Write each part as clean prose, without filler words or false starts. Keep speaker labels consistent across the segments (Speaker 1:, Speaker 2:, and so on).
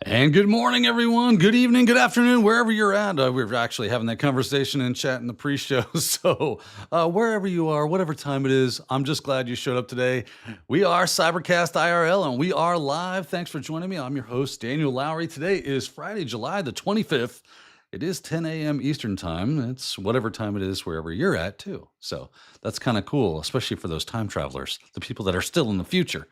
Speaker 1: And good morning, everyone. Good evening, good afternoon, wherever you're at. We're actually having that conversation and chat in the pre-show. So wherever you are, whatever time it is, I'm just glad you showed up today. We are CyberCast IRL, and we are live. Thanks for joining me. I'm your host, Daniel Lowry. Today is Friday, July the 25th. It is 10 a.m. Eastern time. It's whatever time it is wherever you're at, too. So that's kind of cool, especially for those time travelers, the people that are still in the future.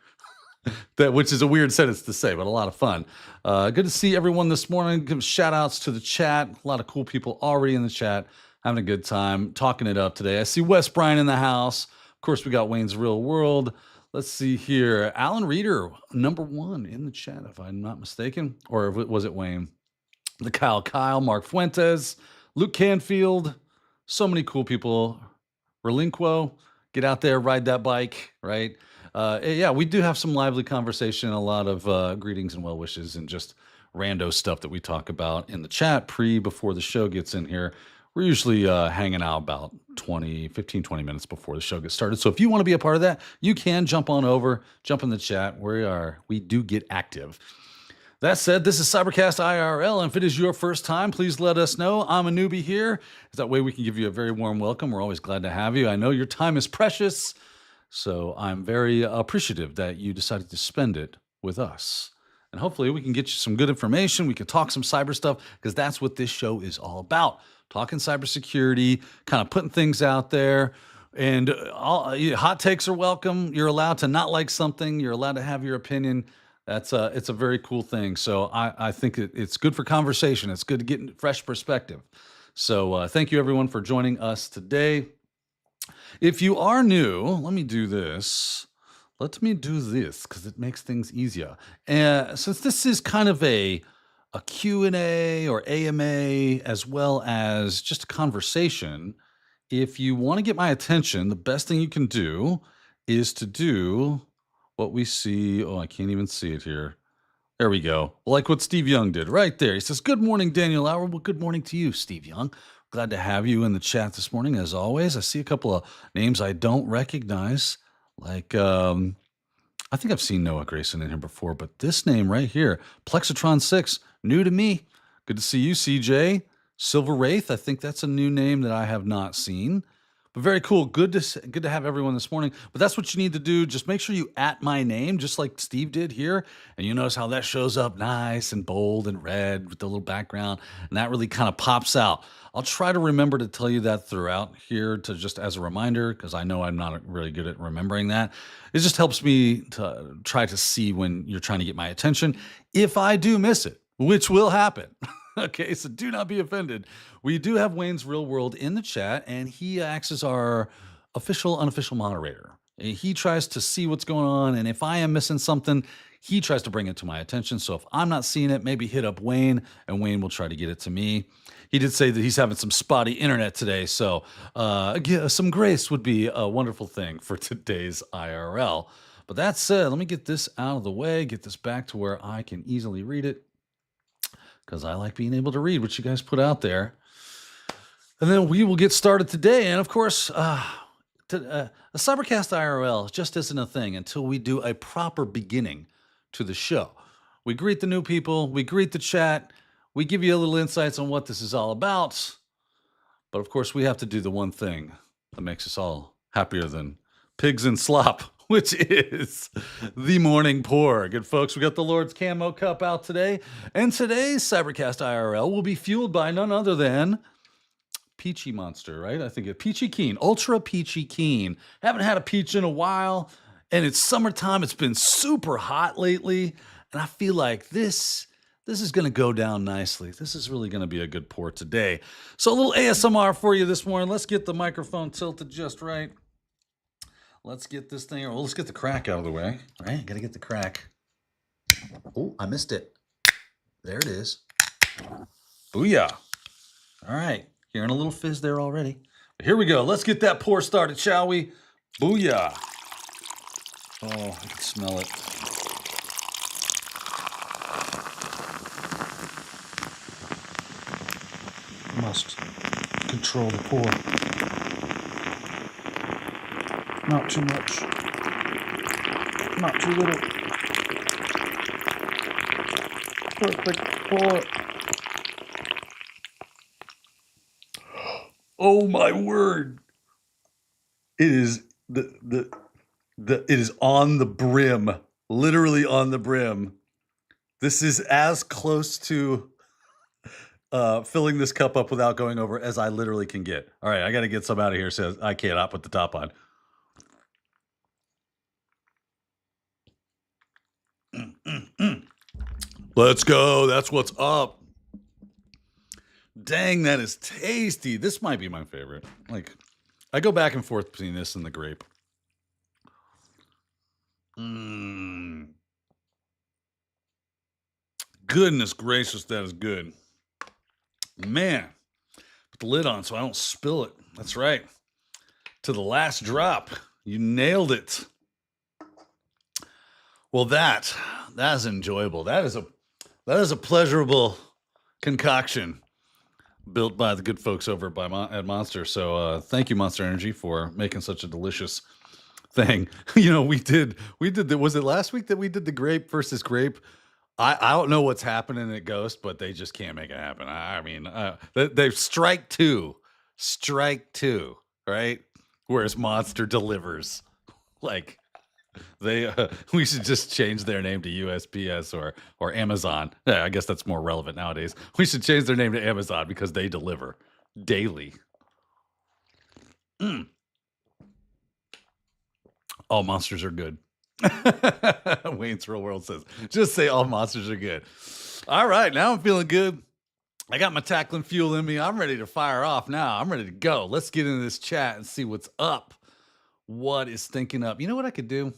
Speaker 1: Which is a weird sentence to say, but a lot of fun. Good to see everyone this morning. Give shout outs to the chat. A lot of cool people already in the chat, having a good time, talking it up today. I see Wes Bryan in the house. Of course, we got Wayne's Real World. Let's see here. Alan Reeder, number one in the chat, if I'm not mistaken. Or was it Wayne? The Kyle, Mark Fuentes, Luke Canfield. So many cool people. Relinquo, get out there, ride that bike, right? Yeah, we do have some lively conversation, a lot of greetings and well wishes, and just rando stuff that we talk about in the chat before the show gets in here. We're usually hanging out about 15, 20 minutes before the show gets started. So if you want to be a part of that, you can jump on over, jump in the chat. We do get active. That said, this is CyberCast IRL, and if it is your first time, please let us know. I'm a newbie here. That way we can give you a very warm welcome. We're always glad to have you. I know your time is precious, so I'm very appreciative that you decided to spend it with us. And hopefully we can get you some good information. We can talk some cyber stuff, because that's what this show is all about. Talking cybersecurity, kind of putting things out there. And hot takes are welcome. You're allowed to not like something. You're allowed to have your opinion. It's a very cool thing. So I think it's good for conversation. It's good to get fresh perspective. So thank you, everyone, for joining us today. If you are new, let me do this because it makes things easier. Since this is kind of a Q&A or AMA, as well as just a conversation, if you want to get my attention, the best thing you can do is to do what we see. Oh, I can't even see it here. There we go. Like what Steve Young did right there. He says, "Good morning, Daniel Lauer." Well, good morning to you, Steve Young. Glad to have you in the chat this morning, as always. I see a couple of names I don't recognize. Like, I think I've seen Noah Grayson in here before, but this name right here, Plexitron 6, new to me. Good to see you, CJ. Silver Wraith, I think that's a new name that I have not seen. But very cool. Good to have everyone this morning. But that's what you need to do. Just make sure you @ my name, just like Steve did here. And you notice how that shows up nice and bold and red with the little background. And that really kind of pops out. I'll try to remember to tell you that throughout here, to just as a reminder, because I know I'm not really good at remembering that. It just helps me to try to see when you're trying to get my attention. If I do miss it, which will happen. Okay, so do not be offended. We do have Wayne's Real World in the chat, and he acts as our official, unofficial moderator. He tries to see what's going on, and if I am missing something, he tries to bring it to my attention. So if I'm not seeing it, maybe hit up Wayne, and Wayne will try to get it to me. He did say that he's having some spotty internet today, so some grace would be a wonderful thing for today's IRL. But that said, let me get this out of the way, get this back to where I can easily read it, because I like being able to read what you guys put out there. And then we will get started today. And of course, a CyberCast IRL just isn't a thing until we do a proper beginning to the show. We greet the new people, we greet the chat, we give you a little insights on what this is all about. But of course, we have to do the one thing that makes us all happier than pigs in slop, which is the morning pour. Good folks, we got the Lord's Camo Cup out today. And today's CyberCast IRL will be fueled by none other than Peachy Monster, right? I think it's Peachy Keen, Ultra Peachy Keen. Haven't had a peach in a while, and it's summertime. It's been super hot lately, and I feel like this is going to go down nicely. This is really going to be a good pour today. So a little ASMR for you this morning. Let's get the microphone tilted just right. Let's get this thing, or let's get the crack out of the way, right? Got to get the crack. Oh, I missed it. There it is. Booyah. All right. Hearing a little fizz there already. But here we go. Let's get that pour started, shall we? Booyah. Oh, I can smell it. Must control the pour. Not too much. Not too little. Perfect. Oh my word! It is it is on the brim, literally on the brim. This is as close to filling this cup up without going over as I literally can get. All right, I got to get some out of here, so I cannot put the top on. Let's go. That's what's up. Dang, that is tasty. This might be my favorite. Like, I go back and forth between this and the grape. Goodness gracious, that is good. Man, put the lid on so I don't spill it. That's right. To the last drop. You nailed it. Well, that is enjoyable. That is a pleasurable concoction built by the good folks over at Monster. So thank you, Monster Energy, for making such a delicious thing. We did was it last week that we did the grape versus grape? I don't know what's happening at Ghost, but they just can't make it happen. I mean, they've strike two, right? Whereas Monster delivers. Like, we should just change their name to USPS or Amazon. Yeah, I guess that's more relevant nowadays. We should change their name to Amazon because they deliver daily. All monsters are good. Wayne's Real World says, just say all monsters are good. All right, now I'm feeling good. I got my tackling fuel in me. I'm ready to fire off now. I'm ready to go. Let's get into this chat and see what's up. What is thinking up? You know what I could do?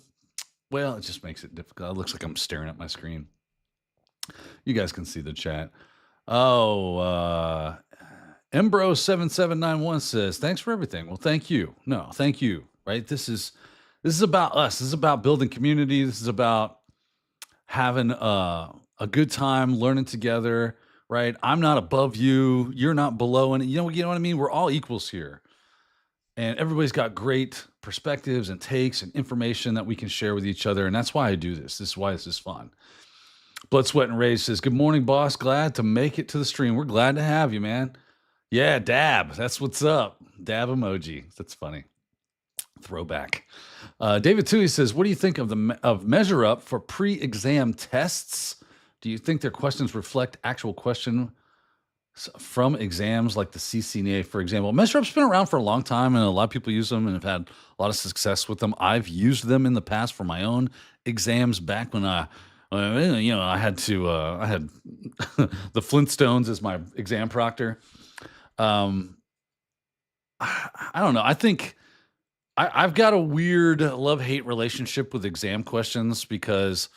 Speaker 1: Well, it just makes it difficult. It looks like I'm staring at my screen. You guys can see the chat. Oh, Embro7791 says, thanks for everything. Well, thank you. No, thank you. Right? This is about us. This is about building community. This is about having a good time, learning together, right? I'm not above you. You're not below. And you know what I mean? We're all equals here. And everybody's got great perspectives and takes and information that we can share with each other. And that's why I do this. This is why this is fun. Blood, Sweat, and Rage says, good morning, boss. Glad to make it to the stream. We're glad to have you, man. Yeah, dab. That's what's up. Dab emoji. That's funny. Throwback. David Toohey says, what do you think of Measure Up for pre-exam tests? Do you think their questions reflect actual question from exams like the CCNA, for example? Measure Up's been around for a long time, and a lot of people use them and have had a lot of success with them. I've used them in the past for my own exams back when I had the Flintstones as my exam proctor. I don't know. I think I've got a weird love-hate relationship with exam questions because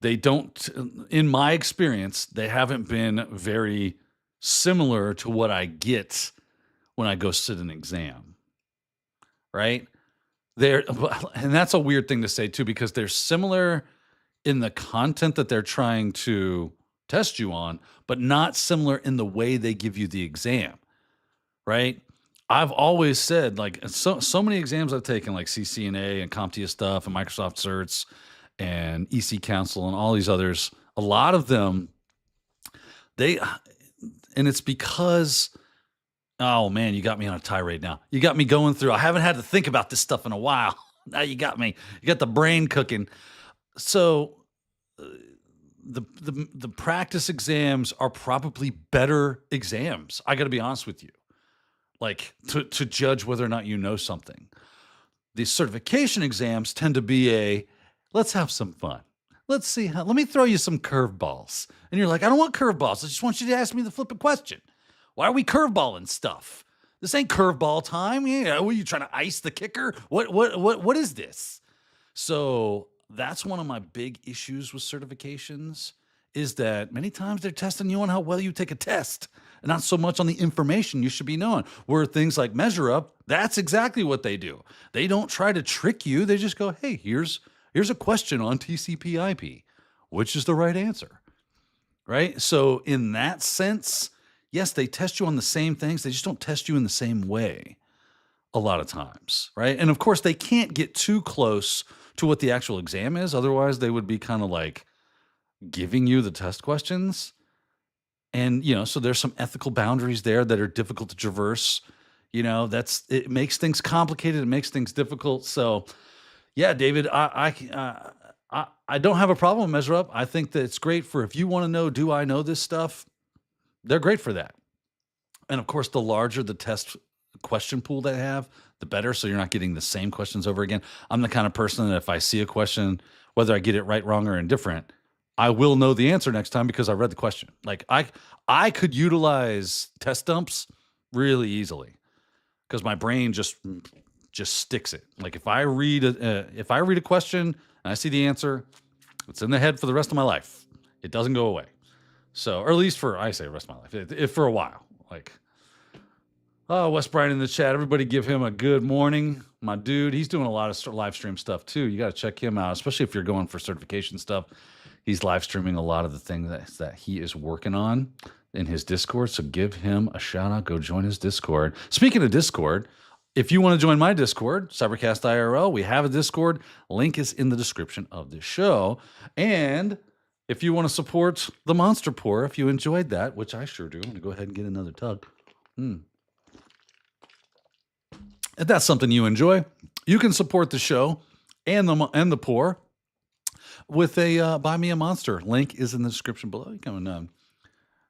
Speaker 1: they don't, in my experience, they haven't been very similar to what I get when I go sit an exam, right? And that's a weird thing to say too, because they're similar in the content that they're trying to test you on, but not similar in the way they give you the exam, right? I've always said, like, so many exams I've taken, like CCNA and CompTIA stuff and Microsoft Certs and EC Council and all these others, a lot of them, and it's because, oh man, you got me on a tirade now. You got me going through, I haven't had to think about this stuff in a while. Now you got me. You got the brain cooking. So the practice exams are probably better exams. I got to be honest with you. Like to judge whether or not you know something. These certification exams tend to be let's have some fun. Let's see let me throw you some curveballs. And you're like, I don't want curveballs. I just want you to ask me the flipping question. Why are we curveballing stuff? This ain't curveball time. Yeah, what are you trying to ice the kicker? What is this? So that's one of my big issues with certifications is that many times they're testing you on how well you take a test and not so much on the information you should be knowing. Where things like Measure Up, that's exactly what they do. They don't try to trick you. They just go, hey, here's a question on TCP/IP. Which is the right answer? Right? So in that sense, yes, they test you on the same things. They just don't test you in the same way a lot of times, right? And of course, they can't get too close to what the actual exam is. Otherwise, they would be kind of like giving you the test questions. And, so there's some ethical boundaries there that are difficult to traverse. It makes things complicated. It makes things difficult. So, yeah, David, I don't have a problem with Measure Up. I think that it's great for if you want to know, do I know this stuff? They're great for that. And of course, the larger the test question pool they have, the better. So you're not getting the same questions over again. I'm the kind of person that if I see a question, whether I get it right, wrong, or indifferent, I will know the answer next time because I read the question. Like I could utilize test dumps really easily because my brain just sticks it. Like if I read a question and I see the answer, it's in the head for the rest of my life. It doesn't go away. So, or at least I say the rest of my life, if for a while. Like, oh, Wes Bryan in the chat. Everybody give him a good morning. My dude, he's doing a lot of live stream stuff too. You got to check him out, especially if you're going for certification stuff. He's live streaming a lot of the things that he is working on in his Discord. So give him a shout out. Go join his Discord. Speaking of Discord, if you want to join my Discord, CyberCast IRL, we have a Discord. Link is in the description of the show. And if you want to support the Monster Pour, if you enjoyed that, which I sure do, I'm going to go ahead and get another tug. If that's something you enjoy, you can support the show and the pour with a Buy Me a Monster. Link is in the description below. You can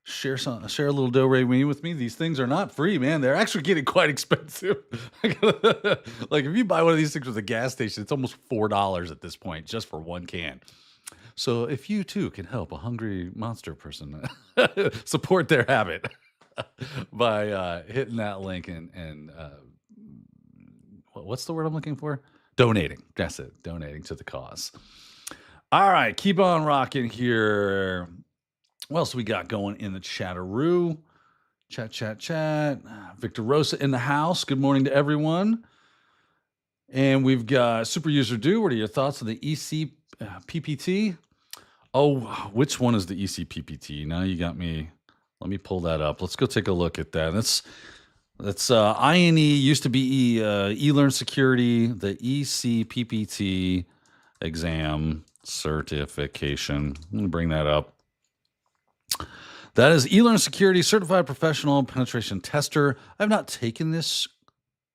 Speaker 1: share a little dough with me. These things are not free, man. They're actually getting quite expensive. Like if you buy one of these things at the gas station, it's almost $4 at this point just for one can. So if you too can help a hungry monster person support their habit by hitting that link and what's the word I'm looking for? Donating. That's it. Donating to the cause. All right, keep on rocking here. What else we got going in the chatteroo? Chat. Victor Rosa in the house. Good morning to everyone. And we've got Super User Do. What are your thoughts on the eCPPT? Oh, which one is the eCPPT? Now you got me. Let me pull that up. Let's go take a look at that. That's INE used to be llmsecurity, the eCPPT exam certification. I'm going to bring that up. That is llmsecurity Certified Professional Penetration Tester. I've not taken this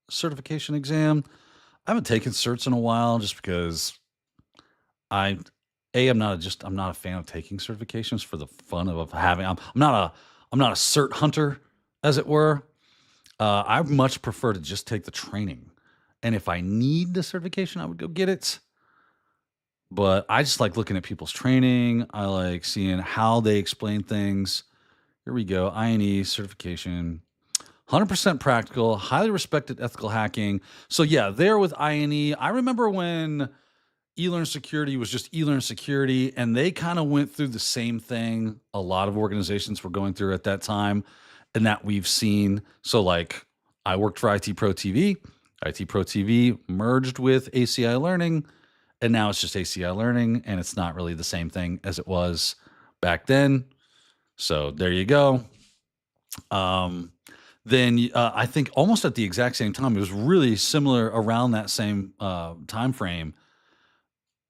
Speaker 1: certification exam. I haven't taken certs in a while just because I'm not a fan of taking certifications for the fun of having. I'm not a cert hunter, as it were. I much prefer to just take the training, and if I need the certification, I would go get it. But I just like looking at people's training. I like seeing how they explain things. Here we go. INE certification, 100% practical, highly respected ethical hacking. So yeah, there with INE, I remember when llmsecurity was just llmsecurity, and they kind of went through the same thing a lot of organizations were going through at that time, and that we've seen. So like I worked for IT Pro TV. IT Pro TV merged with ACI Learning, and now it's just ACI Learning, and it's not really the same thing as it was back then. So there you go. Then I think almost at the exact same time, it was really similar around that same time frame.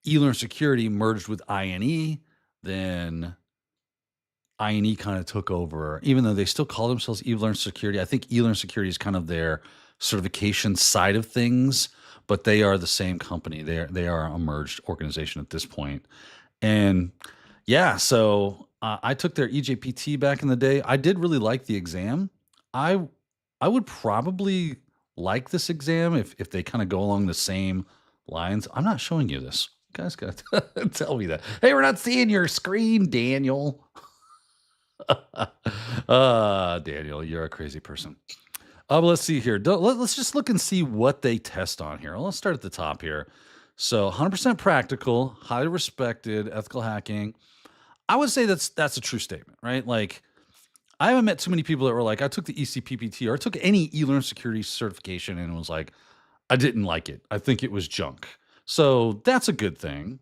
Speaker 1: llmsecurity merged with INE, then INE kind of took over, even though they still call themselves llmsecurity. I think llmsecurity is kind of their certification side of things, but they are the same company. They are a merged organization at this point. And yeah, so I took their EJPT back in the day. I did really like the exam. I would probably like this exam if they kind of go along the same lines. I'm not showing you this. You guys got to tell me that. Hey, we're not seeing your screen, Daniel. Daniel, you're a crazy person. But let's see here. Let's just look and see what they test on here. Let's start at the top here. So 100% practical, highly respected, ethical hacking. I would say that's a true statement, right? Like, I haven't met too many people that were like, I took the eCPPT or I took any llmsecurity certification and was like, I didn't like it. I think it was junk. So that's a good thing.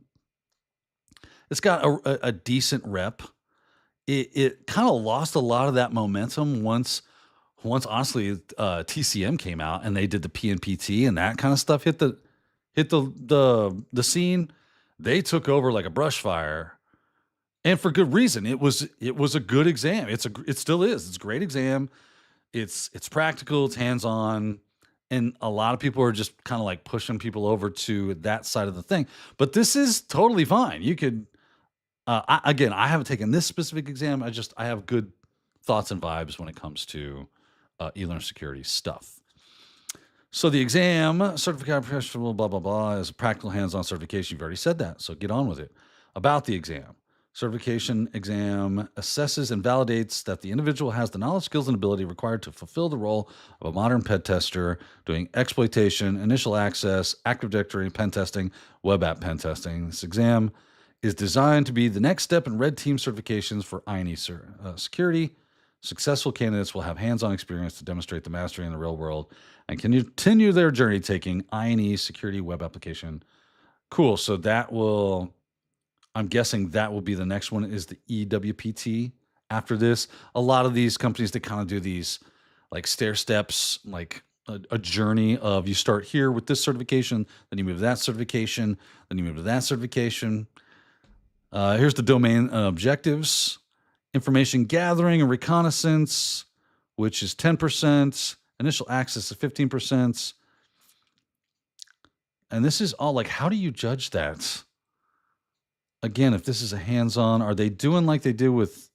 Speaker 1: It's got a decent rep. It kind of lost a lot of that momentum once honestly TCM came out and they did the PNPT and that kind of stuff hit the scene. They took over like a brush fire. and for good reason. It was a good exam. It still is. It's a great exam. It's practical, it's hands-on, and a lot of people are just kind of like pushing people over to that side of the thing. But this is totally fine. You could again, I haven't taken this specific exam. I have good thoughts and vibes when it comes to llmsecurity stuff. So the exam, certificate professional, blah, blah, blah, is a practical hands-on certification. You've already said that, so get on with it. About the exam. Certification exam assesses and validates that the individual has the knowledge, skills, and ability required to fulfill the role of a modern pen tester, doing exploitation, initial access, Active Directory pen testing, web app pen testing. This exam is designed to be the next step in red team certifications for security. Successful candidates will have hands-on experience to demonstrate the mastery in the real world and continue their journey taking INE security web application. Cool. So that will, I'm guessing that will be the next one, is the EWPT after this. A lot of these companies that kind of do these like stair steps, like a journey of you start here with this certification, then you move to that certification, then you move to that certification. Here's the domain objectives. Information gathering and reconnaissance, which is 10%. Initial access is 15%. And this is all like, how do you judge that? Again, if this is a hands-on, are they doing like they did with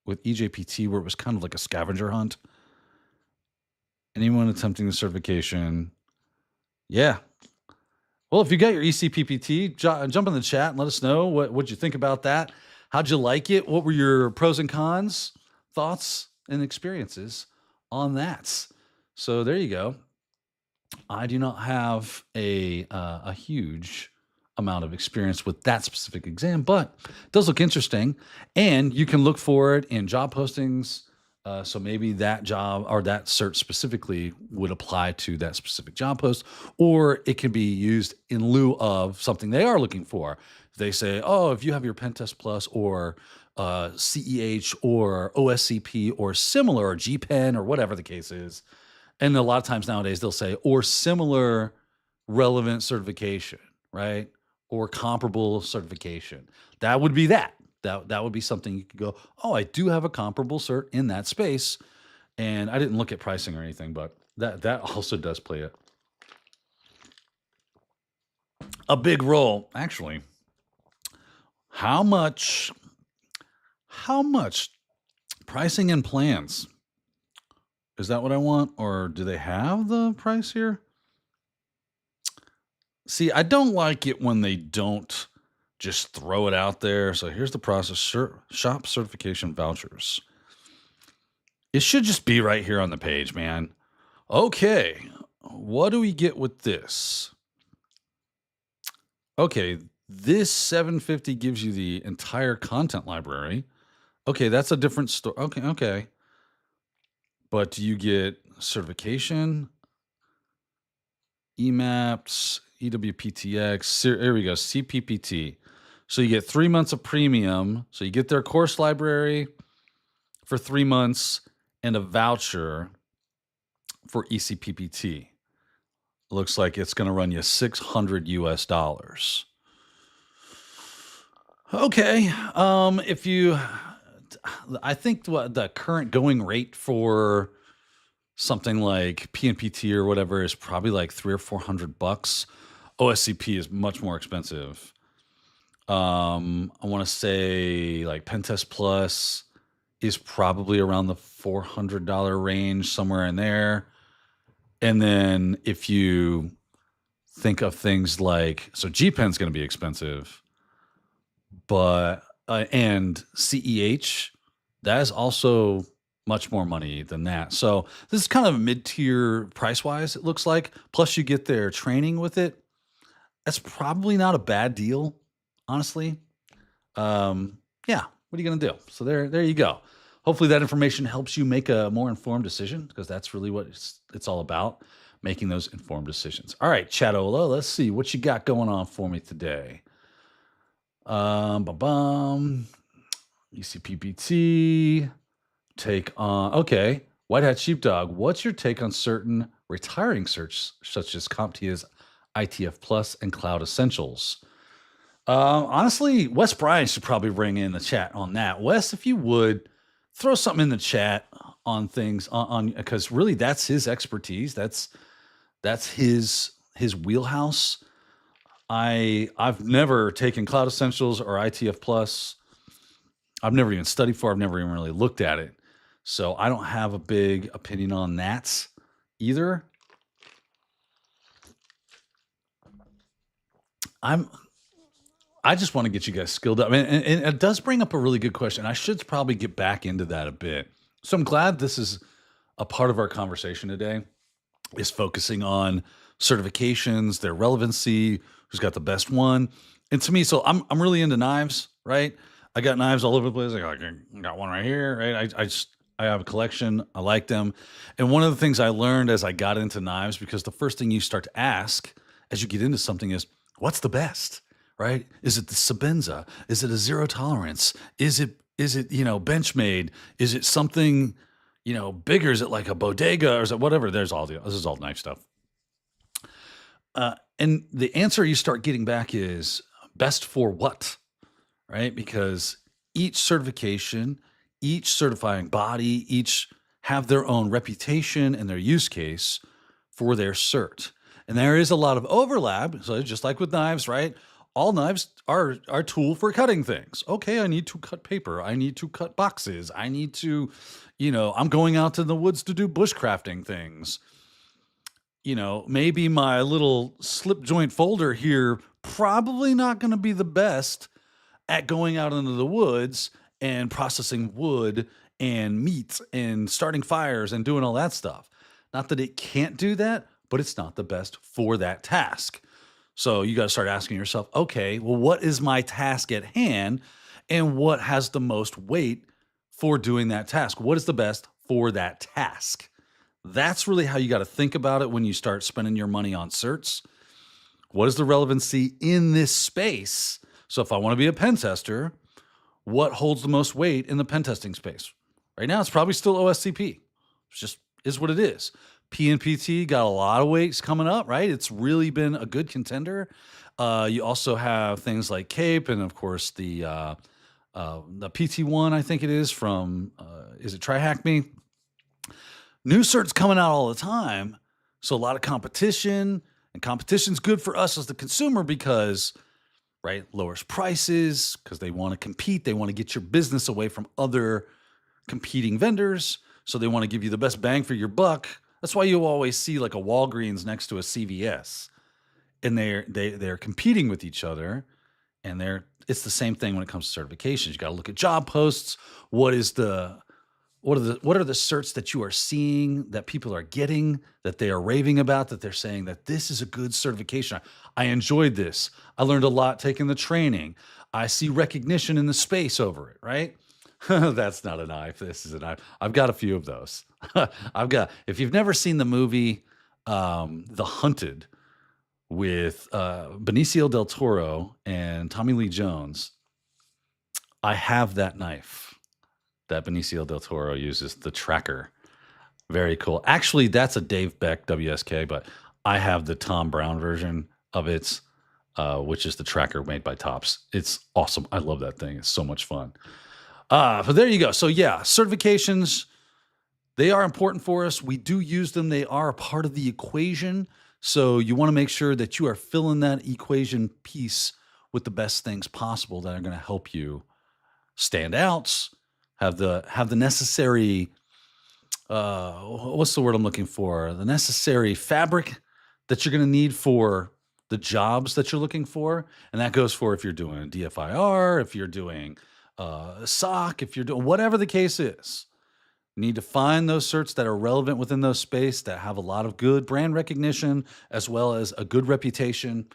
Speaker 1: EJPT, where it was kind of like a scavenger hunt? Anyone attempting the certification? Yeah. Well, if you got your eCPPT, jump in the chat and let us know what you think about that. How'd you like it? What were your pros and cons, thoughts, and experiences on that? So there you go. I do not have a huge amount of experience with that specific exam, but it does look interesting, and you can look for it in job postings. So maybe that job or that cert specifically would apply to that specific job post, or it can be used in lieu of something they are looking for. They say, oh, if you have your Pentest Plus or CEH or OSCP or similar, or GPen or whatever the case is. And a lot of times nowadays they'll say, or similar relevant certification, right? Or comparable certification. That would be that. That would be something you could go, oh, I do have a comparable cert in that space. And I didn't look at pricing or anything, but that also does play a big role. Actually, how much pricing and plans? Is that what I want? Or do they have the price here? See, I don't like it when they don't just throw it out there. So here's the process. Shop certification vouchers. It should just be right here on the page, man. Okay, what do we get with this? Okay, this $750 gives you the entire content library. Okay, that's a different story. Okay. But do you get certification, EMAPS, EWPTX? Here we go, CPPT. So you get 3 months of premium. So you get their course library for 3 months and a voucher for eCPPT. Looks like it's going to run you $600 US. Okay. I think the current going rate for something like PNPT or whatever is probably like $300 or $400. OSCP is much more expensive. I want to say like Pentest Plus is probably around the $400 range, somewhere in there. And then if you think of things like, so GPen's going to be expensive, but and CEH, that is also much more money than that. So this is kind of mid-tier price-wise, it looks like. Plus you get their training with it. That's probably not a bad deal, honestly. Yeah, what are you going to do? So there you go. Hopefully that information helps you make a more informed decision, because that's really what it's all about, making those informed decisions. All right, Chatola, let's see what you got going on for me today. eCPPT, take on, okay, White Hat Sheepdog, what's your take on certain retiring certs such as CompTIA's ITF Plus and Cloud Essentials? Honestly, Wes Bryan should probably ring in the chat on that. Wes, if you would throw something in the chat on things on because really that's his expertise. That's his wheelhouse. I've never taken Cloud Essentials or ITF Plus. I've never even studied for. I've never even really looked at it, so I don't have a big opinion on that either. I just want to get you guys skilled up. And it does bring up a really good question. I should probably get back into that a bit. So I'm glad this is a part of our conversation today, is focusing on certifications, their relevancy, who's got the best one. And to me, so I'm really into knives, right? I got knives all over the place. I got one right here, right? I have a collection. I like them. And one of the things I learned as I got into knives, because the first thing you start to ask as you get into something is, what's the best? Right? Is it the Sabenza? Is it a zero tolerance? Is it Benchmade? Is it something bigger? Is it like a bodega or is it whatever? This is all knife stuff. And the answer you start getting back is best for what, right? Because each certification, each certifying body, each have their own reputation and their use case for their cert. And there is a lot of overlap. So just like with knives, right? All knives are a tool for cutting things. Okay, I need to cut paper. I need to cut boxes. I need to, I'm going out to the woods to do bushcrafting things. Maybe my little slip joint folder here, probably not going to be the best at going out into the woods and processing wood and meat and starting fires and doing all that stuff. Not that it can't do that, but it's not the best for that task. So you got to start asking yourself, okay, well, what is my task at hand and what has the most weight for doing that task? What is the best for that task? That's really how you got to think about it when you start spending your money on certs. What is the relevancy in this space? So if I want to be a pen tester, what holds the most weight in the pen testing space? Right now, it's probably still OSCP. It just is what it is. PNPT got a lot of weights coming up, right? It's really been a good contender. You also have things like CAPE and, of course, the PT1, I think it is from, is it TryHackMe? New certs coming out all the time. So a lot of competition, and competition's good for us as the consumer because, right, lowers prices because they want to compete. They want to get your business away from other competing vendors. So they want to give you the best bang for your buck. That's why you always see like a Walgreens next to a CVS, and they're competing with each other, and it's the same thing when it comes to certifications. You got to look at job posts. What are the certs that you are seeing that people are getting, that they are raving about, that they're saying that this is a good certification. I enjoyed this. I learned a lot taking the training. I see recognition in the space over it, right? That's not a knife. This is a knife. I've got a few of those. If you've never seen the movie The Hunted with Benicio del Toro and Tommy Lee Jones, I have that knife that Benicio del Toro uses, the tracker. Very cool. Actually, that's a Dave Beck WSK, but I have the Tom Brown version of it, which is the tracker made by Tops. It's awesome. I love that thing. It's so much fun. But there you go. So yeah, certifications, they are important for us. We do use them. They are a part of the equation. So you want to make sure that you are filling that equation piece with the best things possible that are going to help you stand out, have the necessary, what's the word I'm looking for? The necessary fabric that you're going to need for the jobs that you're looking for. And that goes for if you're doing DFIR, if you're doing SOC, if you're doing whatever the case is. You need to find those certs that are relevant within those space, that have a lot of good brand recognition as well as a good reputation.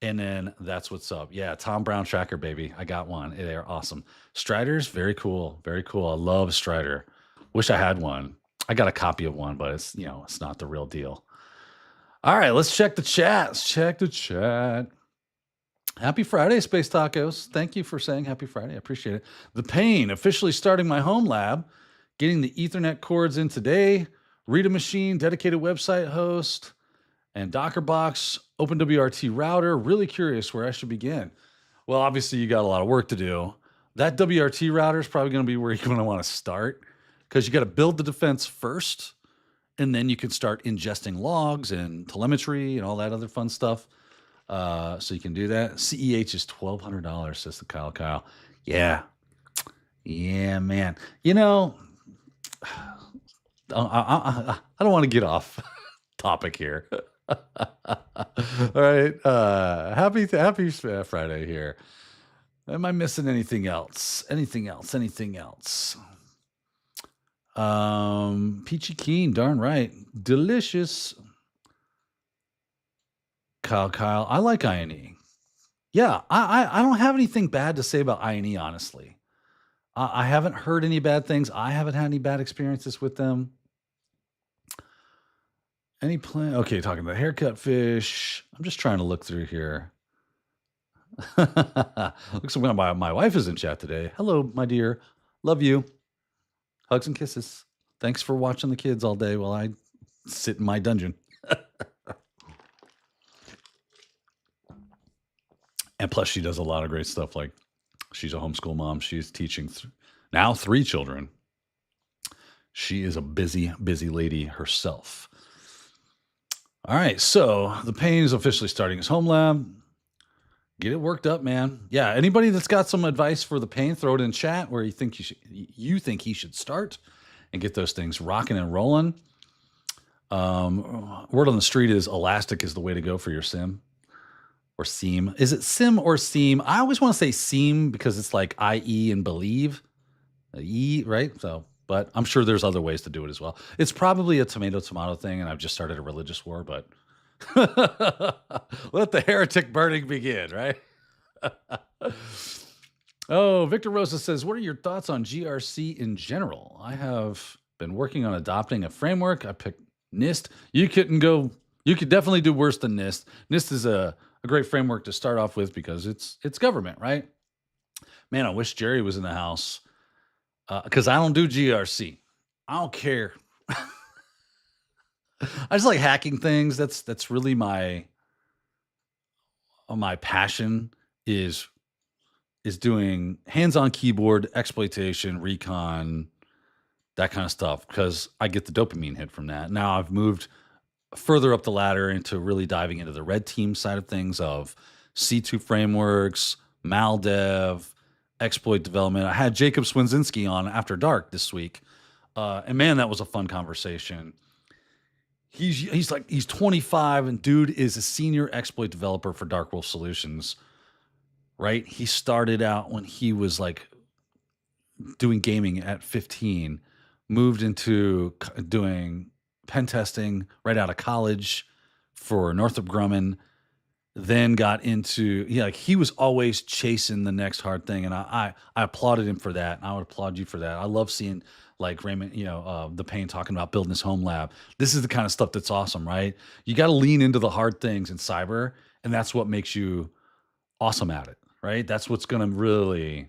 Speaker 1: And then that's what's up. Yeah, Tom Brown tracker, baby. I got one. They're awesome. Striders, very cool. Very cool. I love Strider. Wish I had one. I got a copy of one, but it's not the real deal. All right, let's check the chat. Let's check the chat. Happy Friday, Space Tacos. Thank you for saying happy Friday. I appreciate it. The Pain, officially starting my home lab, getting the Ethernet cords in today, Read a Machine, dedicated website host, and Docker Box, OpenWRT router. Really curious where I should begin. Well, obviously you got a lot of work to do. That WRT router is probably going to be where you're going to want to start because you got to build the defense first, and then you can start ingesting logs and telemetry and all that other fun stuff. So you can do that. CEH is $1,200, says the Kyle. Yeah, yeah, man. I don't want to get off topic here. All right. Happy Friday here. Am I missing anything else? Anything else? Peachy Keen, darn right. Delicious. Kyle, I like INE. Yeah, I don't have anything bad to say about INE, honestly. I haven't heard any bad things. I haven't had any bad experiences with them. Any plan? Okay, talking about haircut fish. I'm just trying to look through here. Looks like my wife is in chat today. Hello, my dear. Love you. Hugs and kisses. Thanks for watching the kids all day while I sit in my dungeon. And plus, she does a lot of great stuff. Like, she's a homeschool mom. She's teaching now 3 children. She is a busy lady herself. All right, so the Pain is officially starting his home lab. Get it worked up, man. Yeah, anybody that's got some advice for the Pain, throw it in chat where you think he should start and get those things rocking and rolling. Word on the street is Elastic is the way to go for your SIM or SIEM. Is it SIM or SIEM? I always want to say SIEM because it's like IE and believe. E, right? So, but I'm sure there's other ways to do it as well. It's probably a tomato thing, and I've just started a religious war, but let the heretic burning begin, right? Oh, Victor Rosa says, what are your thoughts on GRC in general? I have been working on adopting a framework. I picked NIST. You could definitely do worse than NIST. NIST is a great framework to start off with because it's government, right? Man, I wish Jerry was in the house because I don't do GRC. I don't care. I just like hacking things. That's really my passion is doing hands-on keyboard exploitation, recon, that kind of stuff because I get the dopamine hit from that. Now I've moved further up the ladder into really diving into the red team side of things of C2 frameworks, maldev, exploit development. I had Jacob Swinzinski on After Dark this week, and man, that was a fun conversation. He's 25 and dude is a senior exploit developer for Dark Wolf Solutions, right? He started out when he was like doing gaming at 15, moved into doing pen testing right out of college for Northrop Grumman, then got into, he was always chasing the next hard thing. And I applauded him for that. And I would applaud you for that. I love seeing like Raymond, the Pain talking about building his home lab. This is the kind of stuff that's awesome, right? You got to lean into the hard things in cyber, and that's what makes you awesome at it, right? That's what's going to really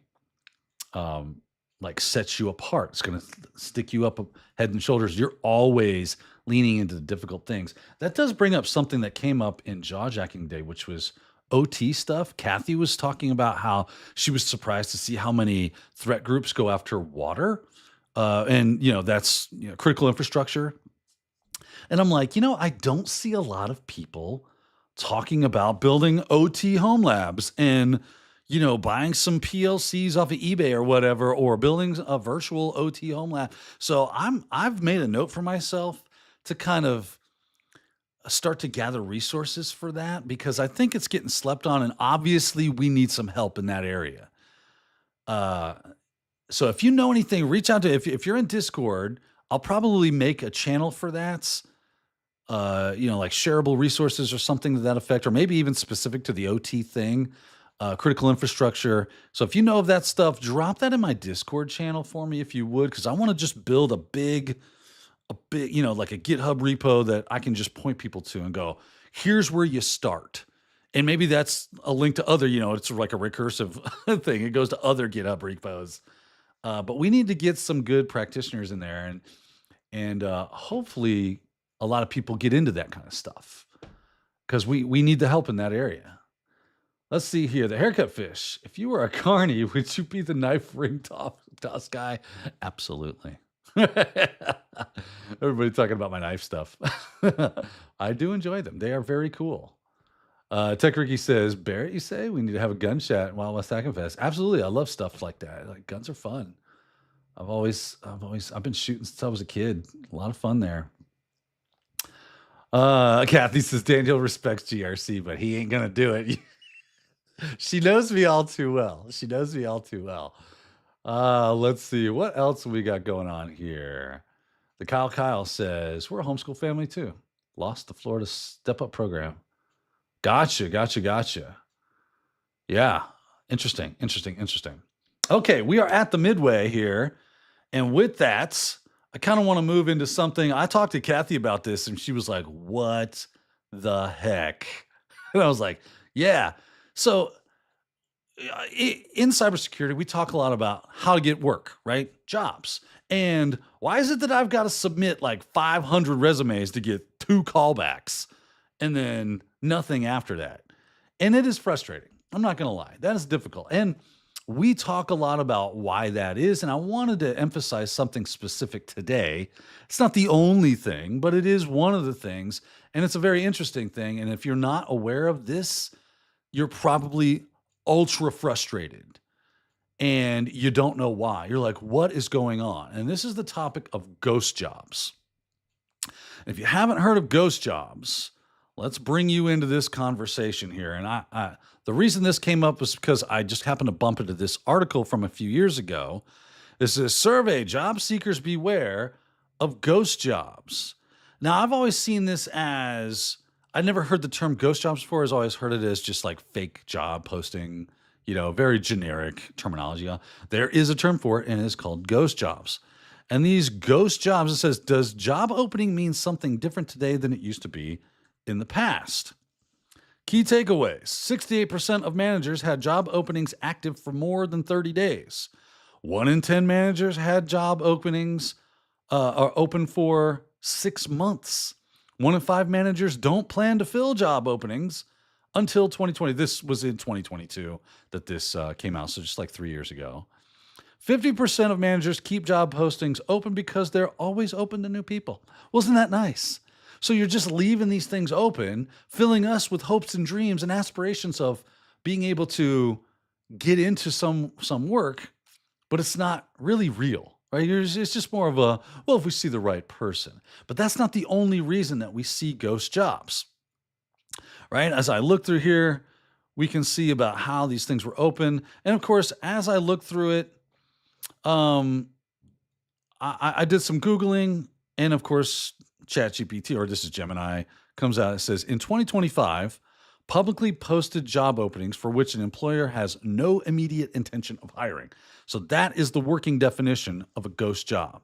Speaker 1: set you apart. It's going to stick you up head and shoulders. You're always leaning into the difficult things. That does bring up something that came up in Jawjacking Day, which was OT stuff. Kathy was talking about how she was surprised to see how many threat groups go after water. And that's critical infrastructure. And I'm like, I don't see a lot of people talking about building OT home labs and, buying some PLCs off of eBay or whatever, or building a virtual OT home lab. So I've made a note for myself to kind of start to gather resources for that because I think it's getting slept on, and obviously we need some help in that area. So if you know anything, reach out to, if you're in Discord, I'll probably make a channel for that. Like shareable resources or something to that effect, or maybe even specific to the OT thing, critical infrastructure. So if you know of that stuff, drop that in my Discord channel for me if you would, because I want to just build a big, like a GitHub repo that I can just point people to and go, here's where you start. And maybe that's a link to other, it's like a recursive thing. It goes to other GitHub repos. But we need to get some good practitioners in there, and hopefully a lot of people get into that kind of stuff because we need the help in that area. Let's see here. The haircut fish. If you were a carny, would you be the knife ring toss guy? Absolutely. Everybody talking about my knife stuff. I do enjoy them. They are very cool. Tech Ricky says, Barrett, you say we need to have a gun chat at Wild West Hacking Fest. Absolutely. I love stuff like that. Like guns are fun. I've been shooting since I was a kid. A lot of fun there. Kathy says Daniel respects GRC, but he ain't gonna do it. She knows me all too well. Let's see what else we got going on here. The Kyle says we're a homeschool family too. Lost the Florida Step Up program. Gotcha. Yeah, interesting. Okay, we are at the midway here, and with that, I kind of want to move into something. I talked to Kathy about this, and she was like, "What the heck?" And I was like, "Yeah." So in cybersecurity, we talk a lot about how to get work, right? Jobs. And why is it that I've got to submit like 500 resumes to get 2 callbacks and then nothing after that? And it is frustrating. I'm not going to lie. That is difficult. And we talk a lot about why that is. And I wanted to emphasize something specific today. It's not the only thing, but it is one of the things. And it's a very interesting thing. And if you're not aware of this, you're probably ultra frustrated and you don't know why. You're like, what is going on? And this is the topic of ghost jobs. And if you haven't heard of ghost jobs, let's bring you into this conversation here. And the reason this came up was because I just happened to bump into this article from a few years ago. This is a survey, job seekers beware of ghost jobs. Now, I've always seen this as, I never heard the term ghost jobs before. I've always heard it as just like fake job posting, very generic terminology. There is a term for it, and it's called ghost jobs. And these ghost jobs, it says, does job opening mean something different today than it used to be in the past? Key takeaways. 68% of managers had job openings active for more than 30 days. 1 in 10 managers had job openings are open for 6 months. 1 in 5 managers don't plan to fill job openings until 2020. This was in 2022 that this came out, so just like 3 years ago. 50% of managers keep job postings open because they're always open to new people. Wasn't that nice? So you're just leaving these things open, filling us with hopes and dreams and aspirations of being able to get into some work, but it's not really real, right? It's just more of a, well, if we see the right person. But that's not the only reason that we see ghost jobs, right? As I look through here, we can see about how these things were open. And of course, as I look through it, I did some Googling, and of course, ChatGPT, or this is Gemini, comes out. It says, in 2025, publicly posted job openings for which an employer has no immediate intention of hiring. So that is the working definition of a ghost job.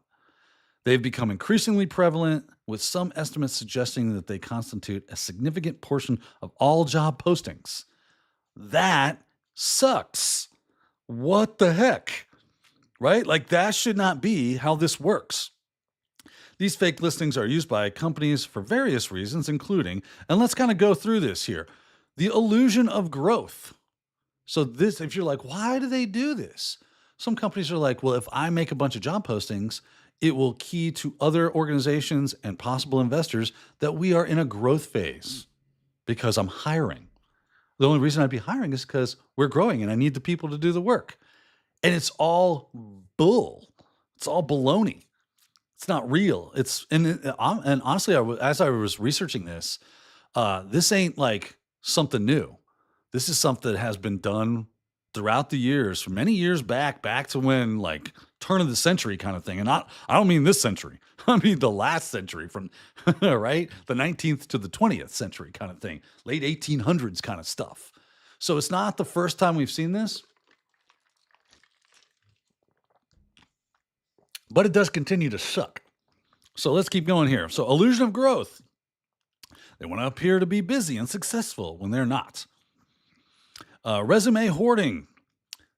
Speaker 1: They've become increasingly prevalent, with some estimates suggesting that they constitute a significant portion of all job postings. That sucks. What the heck? Right? Like, that should not be how this works. These fake listings are used by companies for various reasons, including, and let's kind of go through this here, the illusion of growth. So this, if you're like, why do they do this? Some companies are like, well, if I make a bunch of job postings, it will key to other organizations and possible investors that we are in a growth phase because I'm hiring. The only reason I'd be hiring is because we're growing and I need the people to do the work. And it's all bull. It's all baloney. It's not real. And honestly, as I was researching this, this ain't like something new. This is something that has been done throughout the years, from many years back to when, like, turn of the century kind of thing. And I don't mean this century. I mean the last century, from right, the 19th to the 20th century kind of thing, late 1800s kind of stuff. So it's not the first time we've seen this. But it does continue to suck. So let's keep going here. So, illusion of growth. They want to appear to be busy and successful when they're not. Resume hoarding.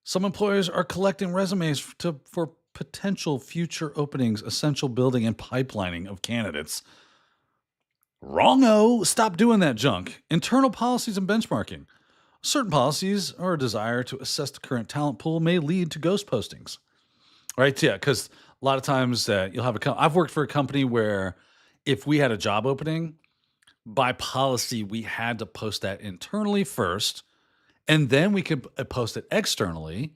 Speaker 1: Some employers are collecting resumes for potential future openings, essential building and pipelining of candidates. Wrong-o. Stop doing that junk. Internal policies and benchmarking. Certain policies or a desire to assess the current talent pool may lead to ghost postings, right? Yeah, because a lot of times you'll have I've worked for a company where if we had a job opening, by policy, we had to post that internally first, and then we could post it externally.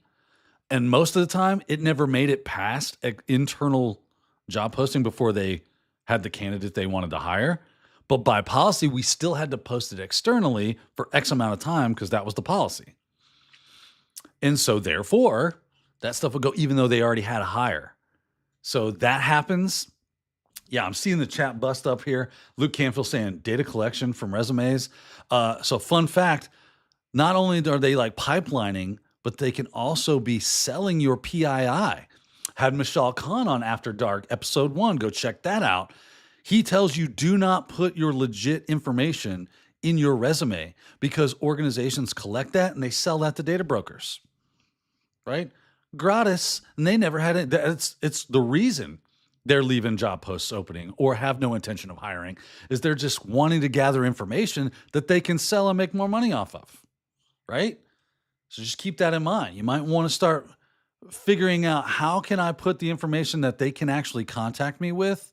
Speaker 1: And most of the time, it never made it past internal job posting before they had the candidate they wanted to hire. But by policy, we still had to post it externally for X amount of time because that was the policy. And so therefore, that stuff would go even though they already had a hire. So that happens. Yeah, I'm seeing the chat bust up here. Luke Canfield saying data collection from resumes. So fun fact, not only are they like pipelining, but they can also be selling your PII. Had Michelle Khan on After Dark, episode 1. Go check that out. He tells you do not put your legit information in your resume because organizations collect that and they sell that to data brokers, right? Gratis, and they never had it. It's the reason they're leaving job posts opening or have no intention of hiring is they're just wanting to gather information that they can sell and make more money off of, right? So just keep that in mind. You might want to start figuring out how can I put the information that they can actually contact me with,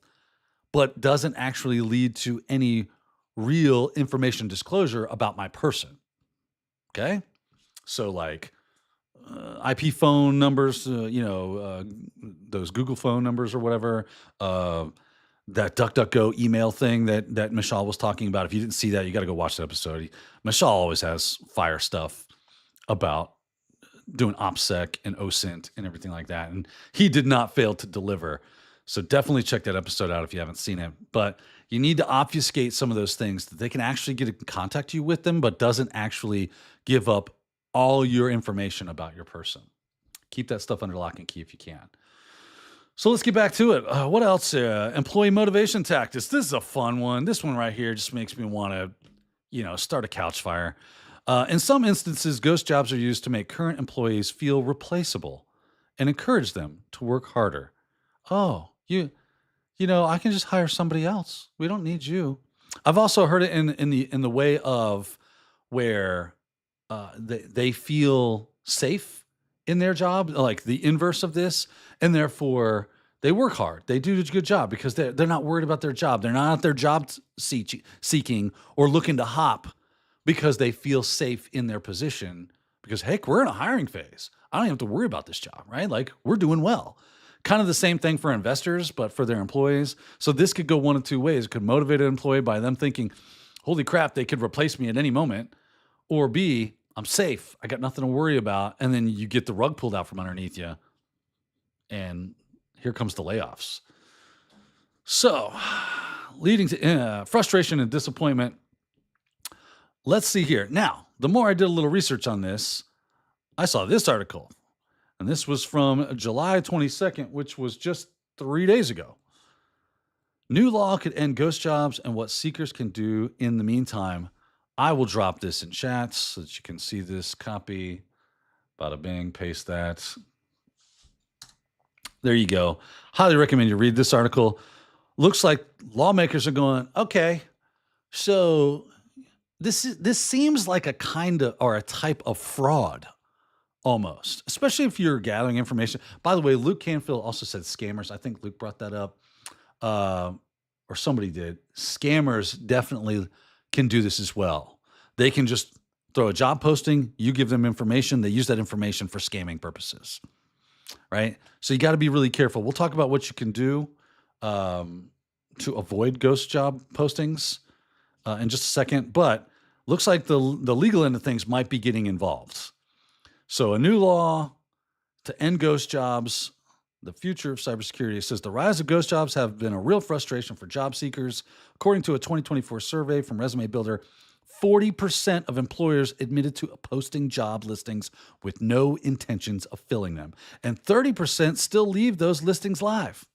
Speaker 1: but doesn't actually lead to any real information disclosure about my person. Okay? So like IP phone numbers, those Google phone numbers or whatever, that DuckDuckGo email thing that Michelle was talking about. If you didn't see that, you got to go watch that episode. Michelle always has fire stuff about doing OPSEC and OSINT and everything like that. And he did not fail to deliver. So definitely check that episode out if you haven't seen it. But you need to obfuscate some of those things that they can actually get in contact you with them, but doesn't actually give up all your information about your person. Keep that stuff under lock and key if you can. So let's get back to it. What else? Employee motivation tactics. This is a fun one. This one right here just makes me want to, start a couch fire. In some instances, ghost jobs are used to make current employees feel replaceable and encourage them to work harder. Oh, I can just hire somebody else. We don't need you. I've also heard it in the way of where they feel safe in their job, like the inverse of this, and therefore they work hard. They do a good job because they're not worried about their job. They're not out there job seeking or looking to hop because they feel safe in their position because, heck, we're in a hiring phase. I don't have to worry about this job, right? Like we're doing well. Kind of the same thing for investors, but for their employees. So this could go one of two ways. It could motivate an employee by them thinking, holy crap, they could replace me at any moment. Or B, I'm safe. I got nothing to worry about. And then you get the rug pulled out from underneath you. And here comes the layoffs. So leading to frustration and disappointment. Let's see here. Now, the more I did a little research on this, I saw this article. And this was from July 22nd, which was just 3 days ago. New law could end ghost jobs and what seekers can do in the meantime. I will drop this in chat so that you can see this copy. Bada bing, paste that. There you go. Highly recommend you read this article. Looks like lawmakers are going, okay, so this seems like a kind of or a type of fraud almost, especially if you're gathering information. By the way, Luke Canfield also said scammers. I think Luke brought that up, or somebody did. Scammers definitely can do this as well. They can just throw a job posting, you give them information, they use that information for scamming purposes, right? So you got to be really careful. We'll talk about what you can do to avoid ghost job postings in just a second, but looks like the legal end of things might be getting involved. So a new law to end ghost jobs, the future of cybersecurity. It says the rise of ghost jobs have been a real frustration for job seekers. According to a 2024 survey from Resume Builder, 40% of employers admitted to posting job listings with no intentions of filling them. And 30% still leave those listings live.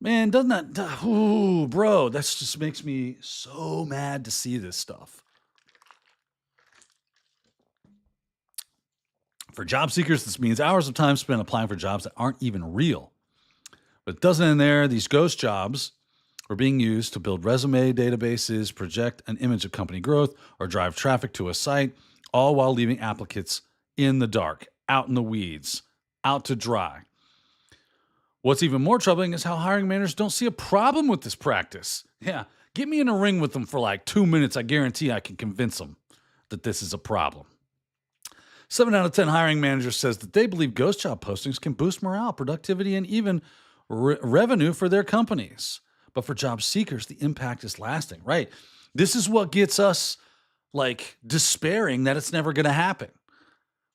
Speaker 1: Man, doesn't that, ooh, bro, that just makes me so mad to see this stuff. For job seekers, this means hours of time spent applying for jobs that aren't even real. But it doesn't end there. These ghost jobs are being used to build resume databases, project an image of company growth, or drive traffic to a site, all while leaving applicants in the dark, out in the weeds, out to dry. What's even more troubling is how hiring managers don't see a problem with this practice. Yeah, get me in a ring with them for like 2 minutes. I guarantee I can convince them that this is a problem. 7 out of 10 hiring managers says that they believe ghost job postings can boost morale, productivity, and even revenue for their companies. But for job seekers, the impact is lasting, right? This is what gets us like despairing that it's never going to happen,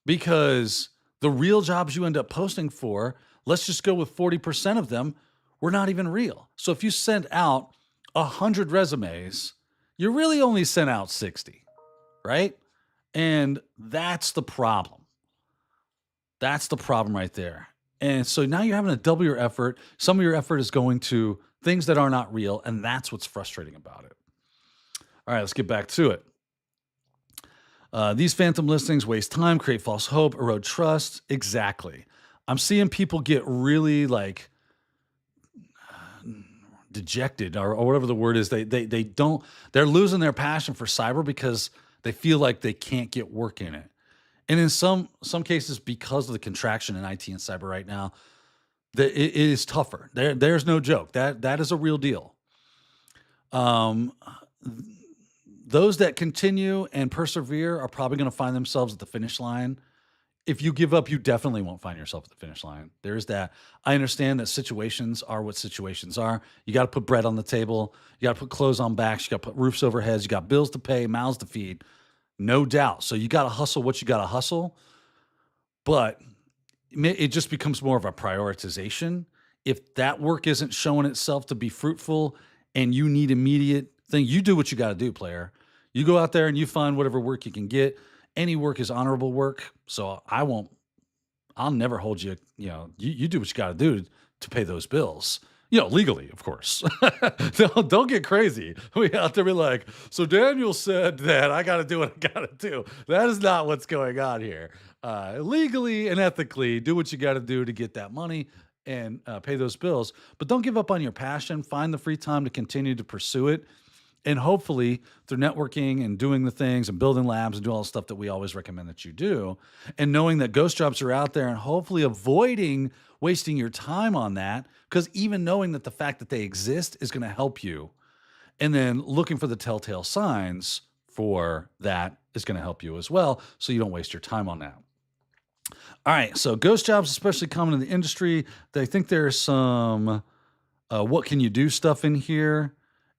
Speaker 1: because the real jobs you end up posting for, let's just go with 40% of them, were not even real. So if you sent out 100 resumes, you really only sent out 60, right? And that's the problem. That's the problem right there. And so now you're having to double your effort. Some of your effort is going to things that are not real, and that's what's frustrating about it. All right, let's get back to it. These phantom listings waste time, create false hope, erode trust. Exactly. I'm seeing people get really like dejected or whatever the word is. They're losing their passion for cyber because they feel like they can't get work in it. And in some cases, because of the contraction in IT and cyber right now, it is tougher. There's no joke. That is a real deal. Those that continue and persevere are probably going to find themselves at the finish line. If you give up, you definitely won't find yourself at the finish line. There's that. I understand that situations are what situations are. You got to put bread on the table. You got to put clothes on backs. You got to put roofs over heads. You got bills to pay, mouths to feed. No doubt. So you got to hustle what you got to hustle. But it just becomes more of a prioritization. If that work isn't showing itself to be fruitful and you need immediate thing, you do what you got to do, player. You go out there and you find whatever work you can get. Any work is honorable work. So I'll never hold you, you do what you got to do to pay those bills. Legally, of course. Don't get crazy. We have to be like, so Daniel said that I got to do what I got to do. That is not what's going on here. Legally and ethically, do what you got to do to get that money and pay those bills. But don't give up on your passion. Find the free time to continue to pursue it. And hopefully through networking and doing the things and building labs and doing all the stuff that we always recommend that you do, and knowing that ghost jobs are out there and hopefully avoiding wasting your time on that, because even knowing that the fact that they exist is going to help you. And then looking for the telltale signs for that is going to help you as well, so you don't waste your time on that. All right, so ghost jobs, especially common in the industry. They think there's some what can you do stuff in here.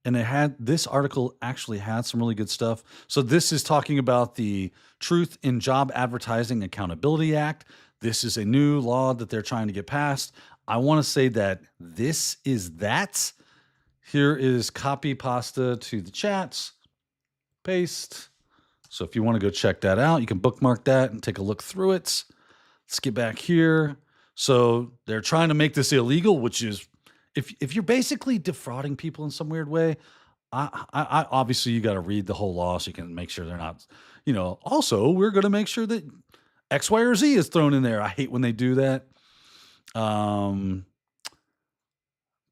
Speaker 1: And this article actually had some really good stuff. So this is talking about the Truth in Job Advertising Accountability Act. This is a new law that they're trying to get passed. I want to say that this is that. Here is copy pasta to the chats. Paste. So if you want to go check that out, you can bookmark that and take a look through it. Let's get back here. So they're trying to make this illegal, which is, if you're basically defrauding people in some weird way, I obviously you got to read the whole law so you can make sure they're not, also we're going to make sure that X, Y, or Z is thrown in there. I hate when they do that.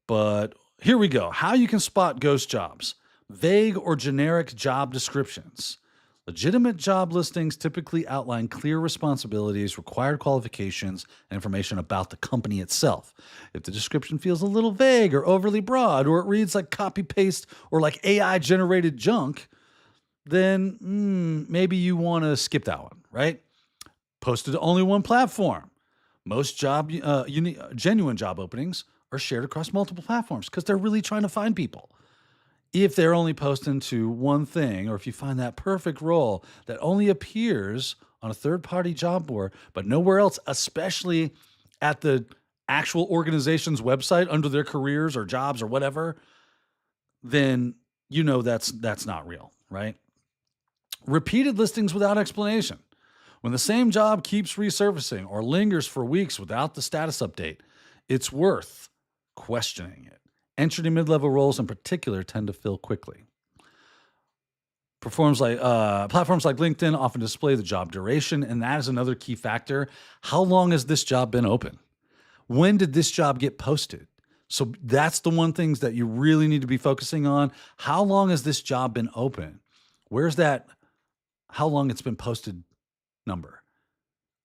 Speaker 1: But here we go. How you can spot ghost jobs. Vague or generic job descriptions. Legitimate job listings typically outline clear responsibilities, required qualifications, and information about the company itself. If the description feels a little vague or overly broad, or it reads like copy-paste or like AI-generated junk, then maybe you want to skip that one, right? Posted to only one platform. Most genuine job openings are shared across multiple platforms because they're really trying to find people. If they're only posting to one thing, or if you find that perfect role that only appears on a third-party job board, but nowhere else, especially at the actual organization's website under their careers or jobs or whatever, then that's not real, right? Repeated listings without explanation. When the same job keeps resurfacing or lingers for weeks without the status update, it's worth questioning it. Entry and mid-level roles in particular tend to fill quickly. Platforms like LinkedIn often display the job duration, and that is another key factor. How long has this job been open? When did this job get posted? So that's the one things that you really need to be focusing on. How long has this job been open? Where's that? how long it's been posted number.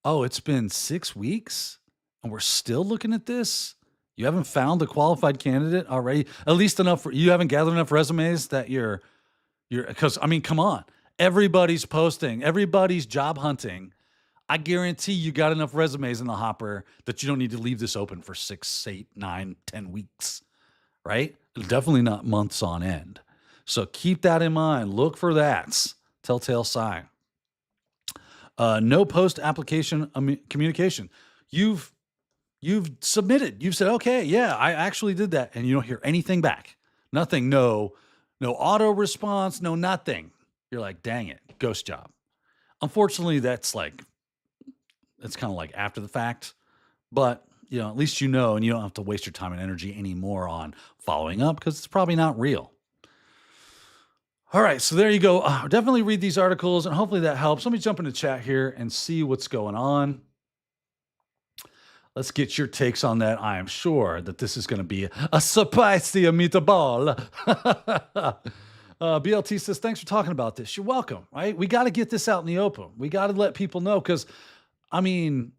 Speaker 1: Oh, it's been 6 weeks and we're still looking at this? You haven't found the qualified candidate already? At least enough for you haven't gathered enough resumes that you're because I mean, come on. Everybody's posting, everybody's job hunting. I guarantee you got enough resumes in the hopper that you don't need to leave this open for 6, 8, 9, 10 weeks, right? Definitely not months on end. So keep that in mind. Look for that telltale sign. No post application communication. You've submitted. You've said, okay, yeah, I actually did that, and you don't hear anything back. Nothing. No auto response. No nothing. You're like, dang it, ghost job. Unfortunately, that's kind of like after the fact, but at least and you don't have to waste your time and energy anymore on following up because it's probably not real. All right, so there you go. Definitely read these articles, and hopefully that helps. Let me jump into chat here and see what's going on. Let's get your takes on that. I am sure that this is going to be a spicy meatball. BLT says, thanks for talking about this. You're welcome, right? We got to get this out in the open. We got to let people know because, I mean,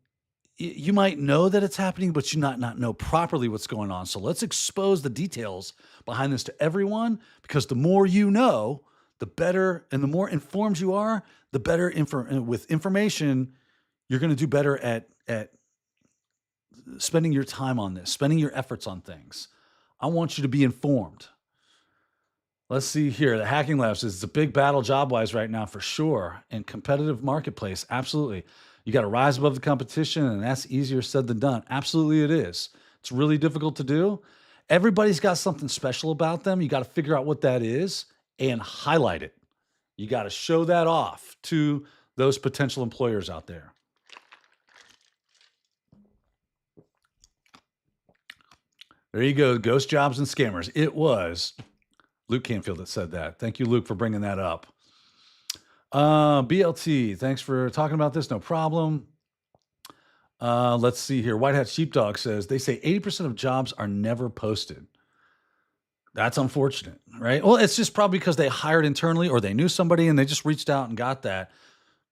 Speaker 1: you might know that it's happening, but you not know properly what's going on. So let's expose the details behind this to everyone, because the more you know, the better, and the more informed you are, the better with information, you're going to do better at spending your time on this, spending your efforts on things. I want you to be informed. Let's see here. The Hacking Lab says it's a big battle job-wise right now for sure. And competitive marketplace, absolutely. You got to rise above the competition, and that's easier said than done. Absolutely it is. It's really difficult to do. Everybody's got something special about them. You got to figure out what that is and highlight it. You got to show that off to those potential employers out there. There you go. Ghost jobs and scammers. It was Luke Canfield that said that. Thank you, Luke, for bringing that up. BLT, thanks for talking about this. No problem. Let's see here. White Hat Sheepdog says they say 80% of jobs are never posted. That's unfortunate, right? Well, it's just probably because they hired internally or they knew somebody and they just reached out and got that.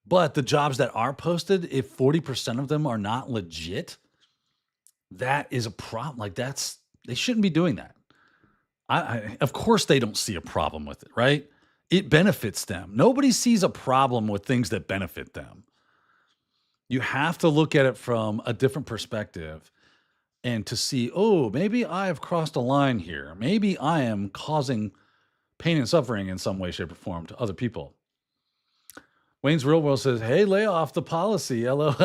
Speaker 1: But the jobs that are posted, if 40% of them are not legit, that is a problem. Like they shouldn't be doing that. Of course they don't see a problem with it, right? It benefits them. Nobody sees a problem with things that benefit them. You have to look at it from a different perspective and to see, oh, maybe I have crossed a line here. Maybe I am causing pain and suffering in some way, shape, or form to other people. Wayne's Real World says, hey, lay off the policy, LOL.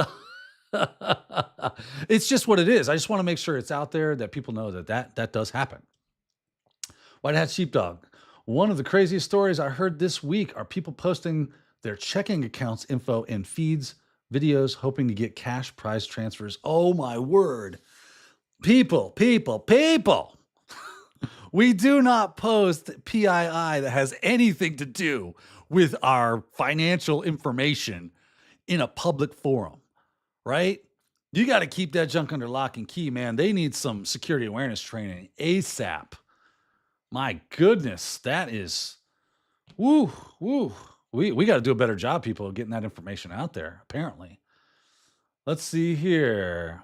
Speaker 1: It's just what it is. I just want to make sure it's out there that people know that does happen. White Hat Sheepdog. One of the craziest stories I heard this week are people posting their checking accounts info in feeds, videos, hoping to get cash prize transfers. Oh my word. People. We do not post PII that has anything to do with our financial information in a public forum, right? You got to keep that junk under lock and key, man. They need some security awareness training ASAP. My goodness, that is, woo. We got to do a better job, people, of getting that information out there, apparently. Let's see here.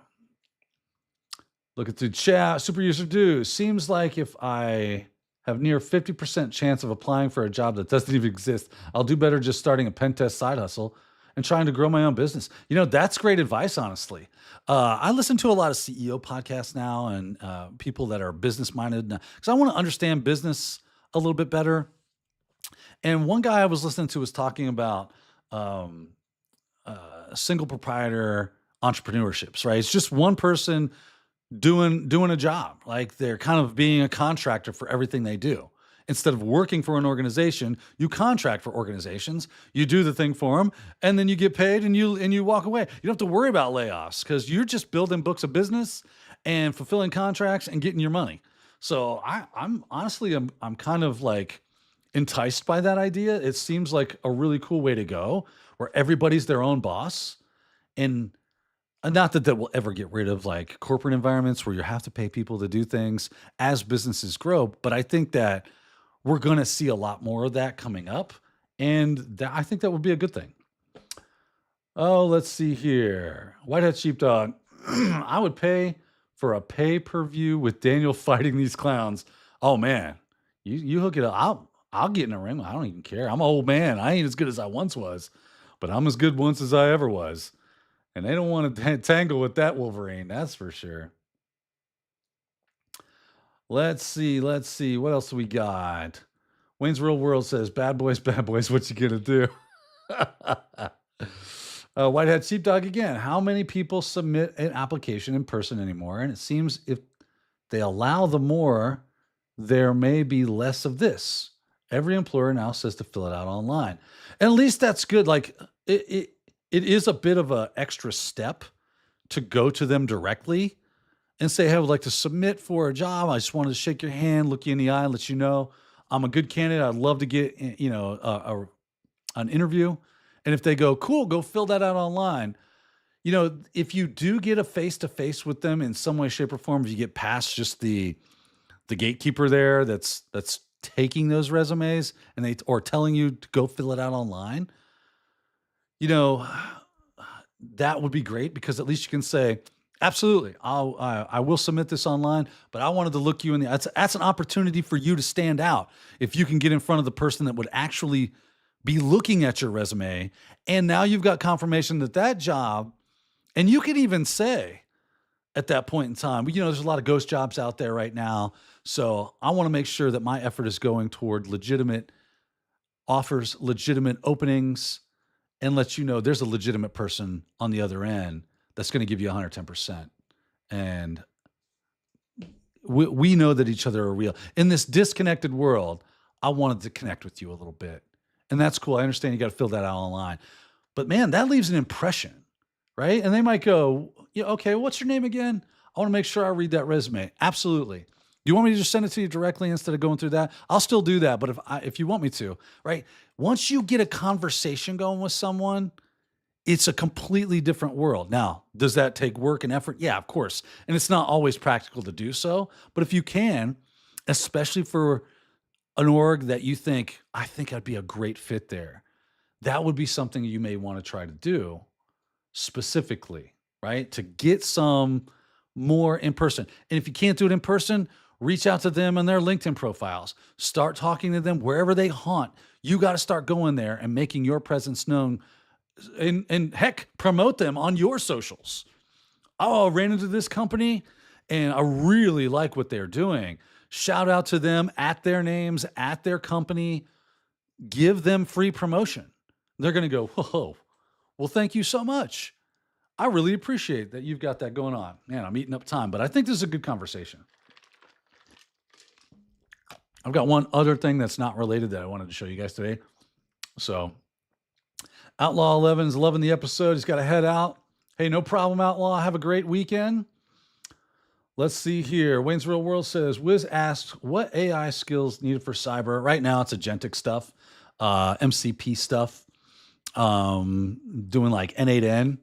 Speaker 1: Look at the chat. Super user do. Seems like if I have near 50% chance of applying for a job that doesn't even exist, I'll do better just starting a pen test side hustle and trying to grow my own business. That's great advice, honestly. I listen to a lot of CEO podcasts now and people that are business-minded because I want to understand business a little bit better. And one guy I was listening to was talking about single proprietor entrepreneurships, right? It's just one person doing a job. Like they're kind of being a contractor for everything they do. Instead of working for an organization, you contract for organizations, you do the thing for them, and then you get paid and you walk away. You don't have to worry about layoffs because you're just building books of business and fulfilling contracts and getting your money. So I'm honestly kind of like enticed by that idea. It seems like a really cool way to go where everybody's their own boss. And not that will ever get rid of like corporate environments where you have to pay people to do things as businesses grow. But I think that we're going to see a lot more of that coming up. And I think that would be a good thing. Oh, let's see here. Whitehead Sheepdog. I would pay for a pay-per-view with Daniel fighting these clowns. Oh man, you hook it up. I'll get in a ring. I don't even care. I'm an old man. I ain't as good as I once was, but I'm as good once as I ever was. And they don't want to tangle with that Wolverine. That's for sure. Let's see. What else do we got? Wayne's Real World says, bad boys, what you gonna do? Whitehead Sheepdog again. How many people submit an application in person anymore? And it seems if they allow the more, there may be less of this. Every employer now says to fill it out online. And at least that's good. Like it is a bit of an extra step to go to them directly and say, hey, I would like to submit for a job. I just wanted to shake your hand, look you in the eye, and let you know I'm a good candidate. I'd love to get, an interview. And if they go, cool, go fill that out online. If you do get a face-to-face with them in some way, shape, or form, if you get past just the gatekeeper there that's taking those resumes and or telling you to go fill it out online, that would be great, because at least you can say, absolutely, I will submit this online, but I wanted to look you in the. That's an opportunity for you to stand out if you can get in front of the person that would actually be looking at your resume, and now you've got confirmation that job, and you can even say at that point in time, there's a lot of ghost jobs out there right now, so I want to make sure that my effort is going toward legitimate offers, legitimate openings, and let you know there's a legitimate person on the other end that's going to give you 110%. And we know that each other are real. In this disconnected world, I wanted to connect with you a little bit. And that's cool. I understand you got to fill that out online. But man, that leaves an impression, right? And they might go, okay, what's your name again? I want to make sure I read that resume. Absolutely. Do you want me to just send it to you directly instead of going through that? I'll still do that. But if you want me to, right? Once you get a conversation going with someone, it's a completely different world. Now, does that take work and effort? Yeah, of course. And it's not always practical to do so. But if you can, especially for an org that you think, I think I'd be a great fit there, that would be something you may want to try to do specifically, right? To get some more in person. And if you can't do it in person, reach out to them on their LinkedIn profiles. Start talking to them wherever they haunt. You got to start going there and making your presence known, and heck, promote them on your socials. Oh, I ran into this company and I really like what they're doing. Shout out to them at their names, at their company. Give them free promotion. They're going to go, whoa, well, thank you so much. I really appreciate that you've got that going on. Man, I'm eating up time, but I think this is a good conversation. I've got one other thing that's not related that I wanted to show you guys today. So Outlaw 11 is loving the episode. He's got to head out. Hey, no problem, Outlaw. Have a great weekend. Let's see here. Wayne's Real World says, Wiz asked, what AI skills needed for cyber? Right now, it's agentic stuff, MCP stuff, doing like N8N.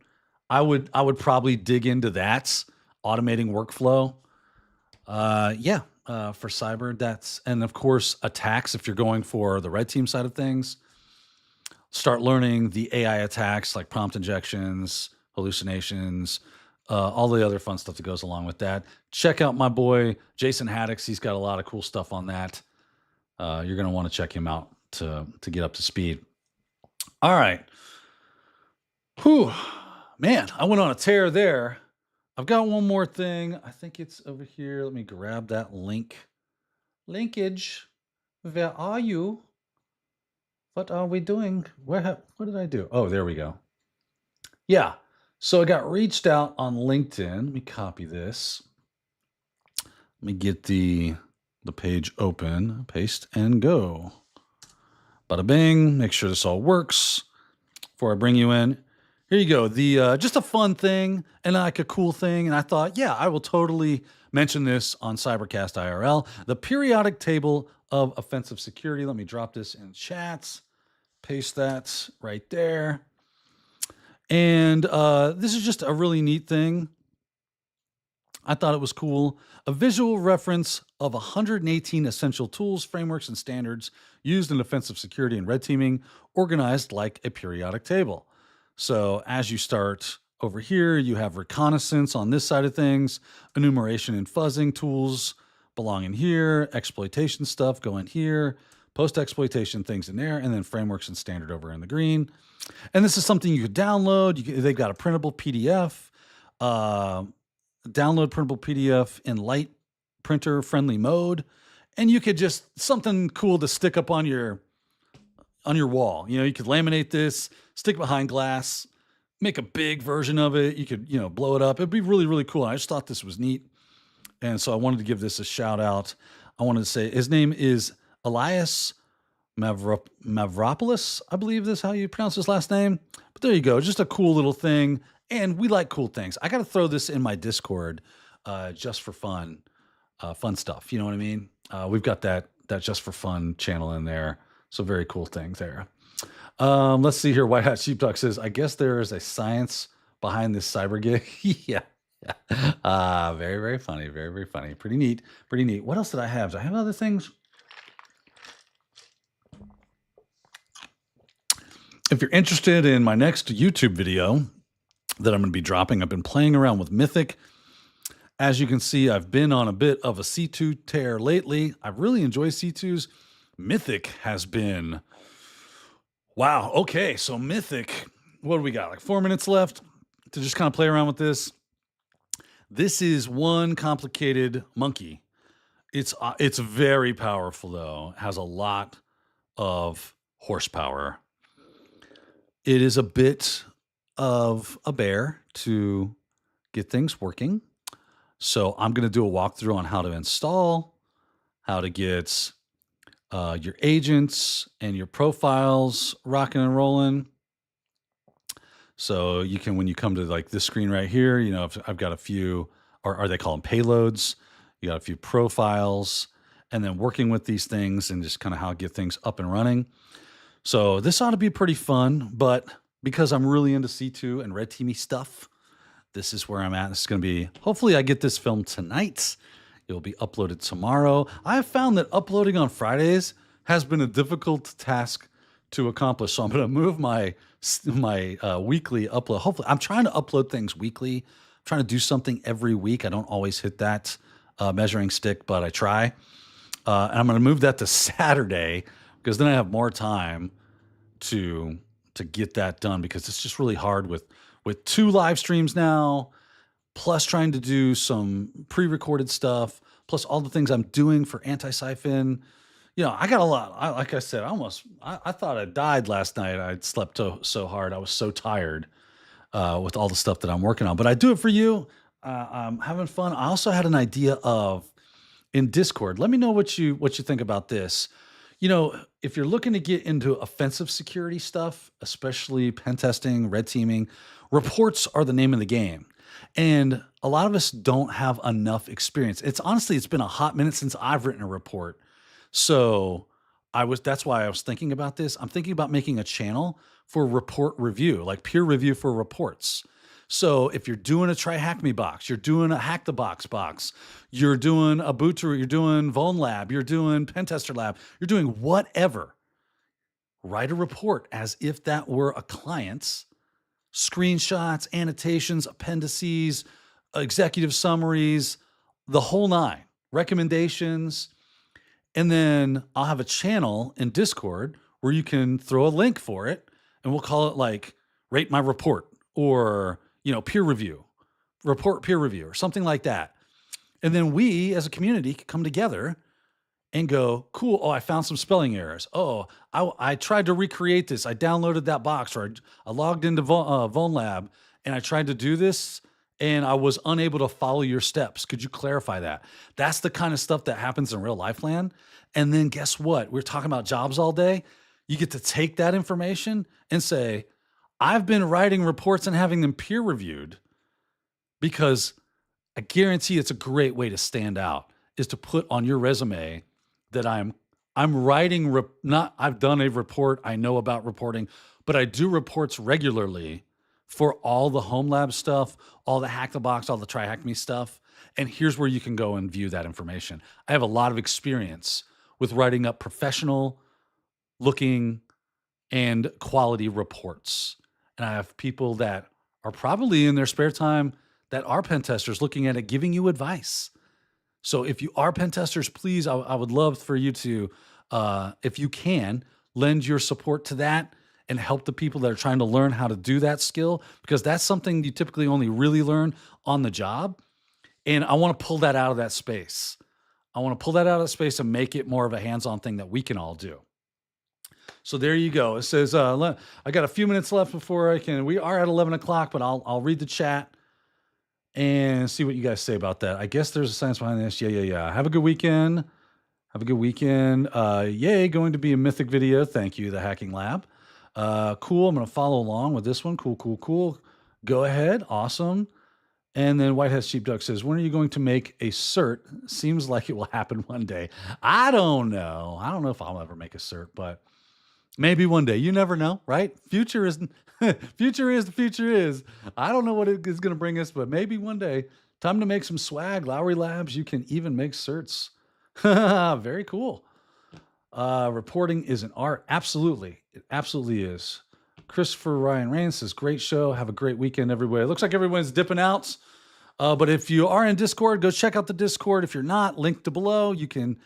Speaker 1: I would probably dig into that, automating workflow. For cyber, and of course, attacks if you're going for the red team side of things. Start learning the AI attacks like prompt injections, hallucinations, all the other fun stuff that goes along with that. Check out my boy, Jason Haddix. He's got a lot of cool stuff on that. You're going to want to check him out to get up to speed. All right. Whew. Man, I went on a tear there. I've got one more thing. I think it's over here. Let me grab that link. Linkage. Where are you? What are we doing? What did I do? Oh, there we go. Yeah. So I got reached out on LinkedIn. Let me copy this. Let me get the page open, paste, and go. Bada bing. Make sure this all works before I bring you in. Here you go. The just a fun thing and like a cool thing. And I thought, yeah, I will totally mention this on CyberCast IRL. The periodic table of offensive security. Let me drop this in chats. Paste that right there. And this is just a really neat thing. I thought it was cool. A visual reference of 118 essential tools, frameworks, and standards used in offensive security and red teaming, organized like a periodic table. So as you start over here, you have reconnaissance on this side of things, enumeration and fuzzing tools belong in here, exploitation stuff go in here, post-exploitation things in there, and then frameworks and standard over in the green. And this is something you could download. They've got a printable PDF. Download printable PDF in light printer friendly mode, and you could just something cool to stick up on your wall. You could laminate this, stick it behind glass, make a big version of it. You could blow it up. It'd be really, really cool. I just thought this was neat, and so I wanted to give this a shout out. I wanted to say his name is Elias Mavropoulos. I believe this is how you pronounce his last name. But there you go. Just a cool little thing. And we like cool things. I got to throw this in my Discord just for fun, fun stuff. You know what I mean? We've got that just for fun channel in there. So very cool thing there. Let's see here. White Hat Sheepdog says, I guess there is a science behind this cyber gig. Yeah. Very, very funny. Very, very funny. Pretty neat. Pretty neat. What else did I have? Do I have other things? If you're interested in my next YouTube video that I'm going to be dropping, I've been playing around with Mythic. As you can see, I've been on a bit of a C2 tear lately. I really enjoy C2s. Mythic has been, wow. Okay, so Mythic, what do we got? Like 4 minutes left to just kind of play around with this. This is one complicated monkey. It's very powerful though. It has a lot of horsepower. It is a bit of a bear to get things working. So I'm going to do a walkthrough on how to install, how to get your agents and your profiles rocking and rolling. So you can, when you come to like this screen right here, I've got a few, or they call them payloads. You got a few profiles, and then working with these things and just kind of how to get things up and running. So this ought to be pretty fun, but because I'm really into C2 and red teamy stuff, this is where I'm at. This is going to be, hopefully I get this filmed tonight. It will be uploaded tomorrow. I have found that uploading on Fridays has been a difficult task to accomplish. So I'm going to move my weekly upload. Hopefully, I'm trying to upload things weekly. I'm trying to do something every week. I don't always hit that measuring stick, but I try. And I'm going to move that to Saturday because then I have more time to get that done, because it's just really hard with 2 live streams now, plus trying to do some pre-recorded stuff, plus all the things I'm doing for anti-siphon. I got a lot. Like I said, I thought I died last night. I slept so hard. I was so tired with all the stuff that I'm working on. But I do it for you. I'm having fun. I also had an idea in Discord. Let me know what you think about this. If you're looking to get into offensive security stuff, especially pen testing, red teaming, reports are the name of the game. And a lot of us don't have enough experience. It's been a hot minute since I've written a report. So that's why I was thinking about this. I'm thinking about making a channel for report review, like peer review for reports. So if you're doing a Try Hack Me box, you're doing a Hack the Box box, you're doing a boot tour, you're doing Vuln Lab, you're doing Pen Tester Lab, you're doing whatever, write a report as if that were a client's, screenshots, annotations, appendices, executive summaries, the whole 9, recommendations. And then I'll have a channel in Discord where you can throw a link for it, and we'll call it like Rate My Report, or peer review, report peer review, or something like that. And then we as a community can come together and go, cool. Oh, I found some spelling errors. Oh, I tried to recreate this. I downloaded that box, or I logged into Vuln Lab and I tried to do this and I was unable to follow your steps. Could you clarify that? That's the kind of stuff that happens in real life land. And then guess what? We're talking about jobs all day. You get to take that information and say, I've been writing reports and having them peer reviewed, because I guarantee it's a great way to stand out, is to put on your resume that I'm writing, I've done a report, I know about reporting, but I do reports regularly for all the home lab stuff, all the Hack the Box, all the Try Hack Me stuff. And here's where you can go and view that information. I have a lot of experience with writing up professional looking and quality reports. And I have people that are probably in their spare time that are pen testers looking at it, giving you advice. So if you are pen testers, please, I would love for you to, if you can, lend your support to that and help the people that are trying to learn how to do that skill, because that's something you typically only really learn on the job. And I want to pull that out of that space. I want to pull that out of that space and make it more of a hands-on thing that we can all do. So there you go. It says, I got a few minutes left before we are at 11 o'clock, but I'll read the chat and see what you guys say about that. I guess there's a science behind this. Yeah. Have a good weekend. Have a good weekend. Yay, going to be a Mythic video. Thank you, the Hacking Lab. Cool. I'm going to follow along with this one. Cool. Go ahead. Awesome. And then Whitehead Sheepdog says, when are you going to make a cert? Seems like it will happen one day. I don't know. I don't know if I'll ever make a cert, but maybe one day. You never know, right? Future is the future is. I don't know what it is going to bring us, but maybe one day. Time to make some swag. Lowry Labs, you can even make certs. Very cool. Reporting is an art. Absolutely. It absolutely is. Christopher Ryan Rains says, great show. Have a great weekend, everybody. It looks like everyone's dipping out. But if you are in Discord, go check out the Discord. If you're not, link to below. You can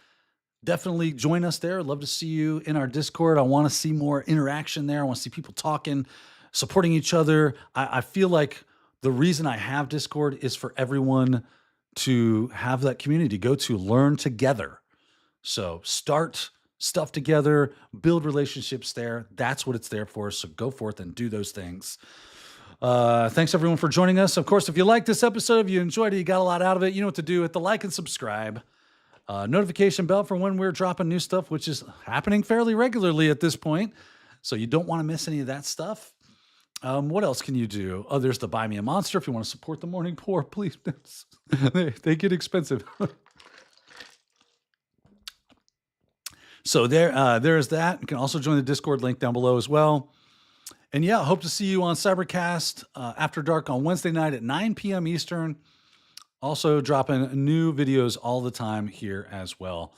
Speaker 1: definitely join us there. I'd love to see you in our Discord. I want to see more interaction there. I want to see people talking, supporting each other. I feel like the reason I have Discord is for everyone to have that community, go to learn together. So start stuff together, build relationships there. That's what it's there for. So go forth and do those things. Thanks everyone for joining us. Of course, if you like this episode, if you enjoyed it, you got a lot out of it, you know what to do. Hit the like and subscribe. Notification bell for when we're dropping new stuff, which is happening fairly regularly at this point. So you don't want to miss any of that stuff. What else can you do? Oh, there's the Buy Me a Monster. If you want to support the morning poor, please. They get expensive. So there's that. You can also join the Discord link down below as well. And yeah, hope to see you on CyberCast After Dark on Wednesday night at 9 p.m. Eastern. Also dropping new videos all the time here as well.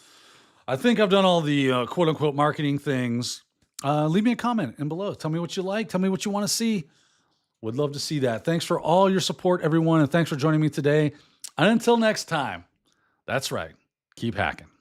Speaker 1: I think I've done all the quote unquote marketing things. Leave me a comment in below. Tell me what you like. Tell me what you want to see. Would love to see that. Thanks for all your support, everyone. And thanks for joining me today. And until next time, that's right. Keep hacking.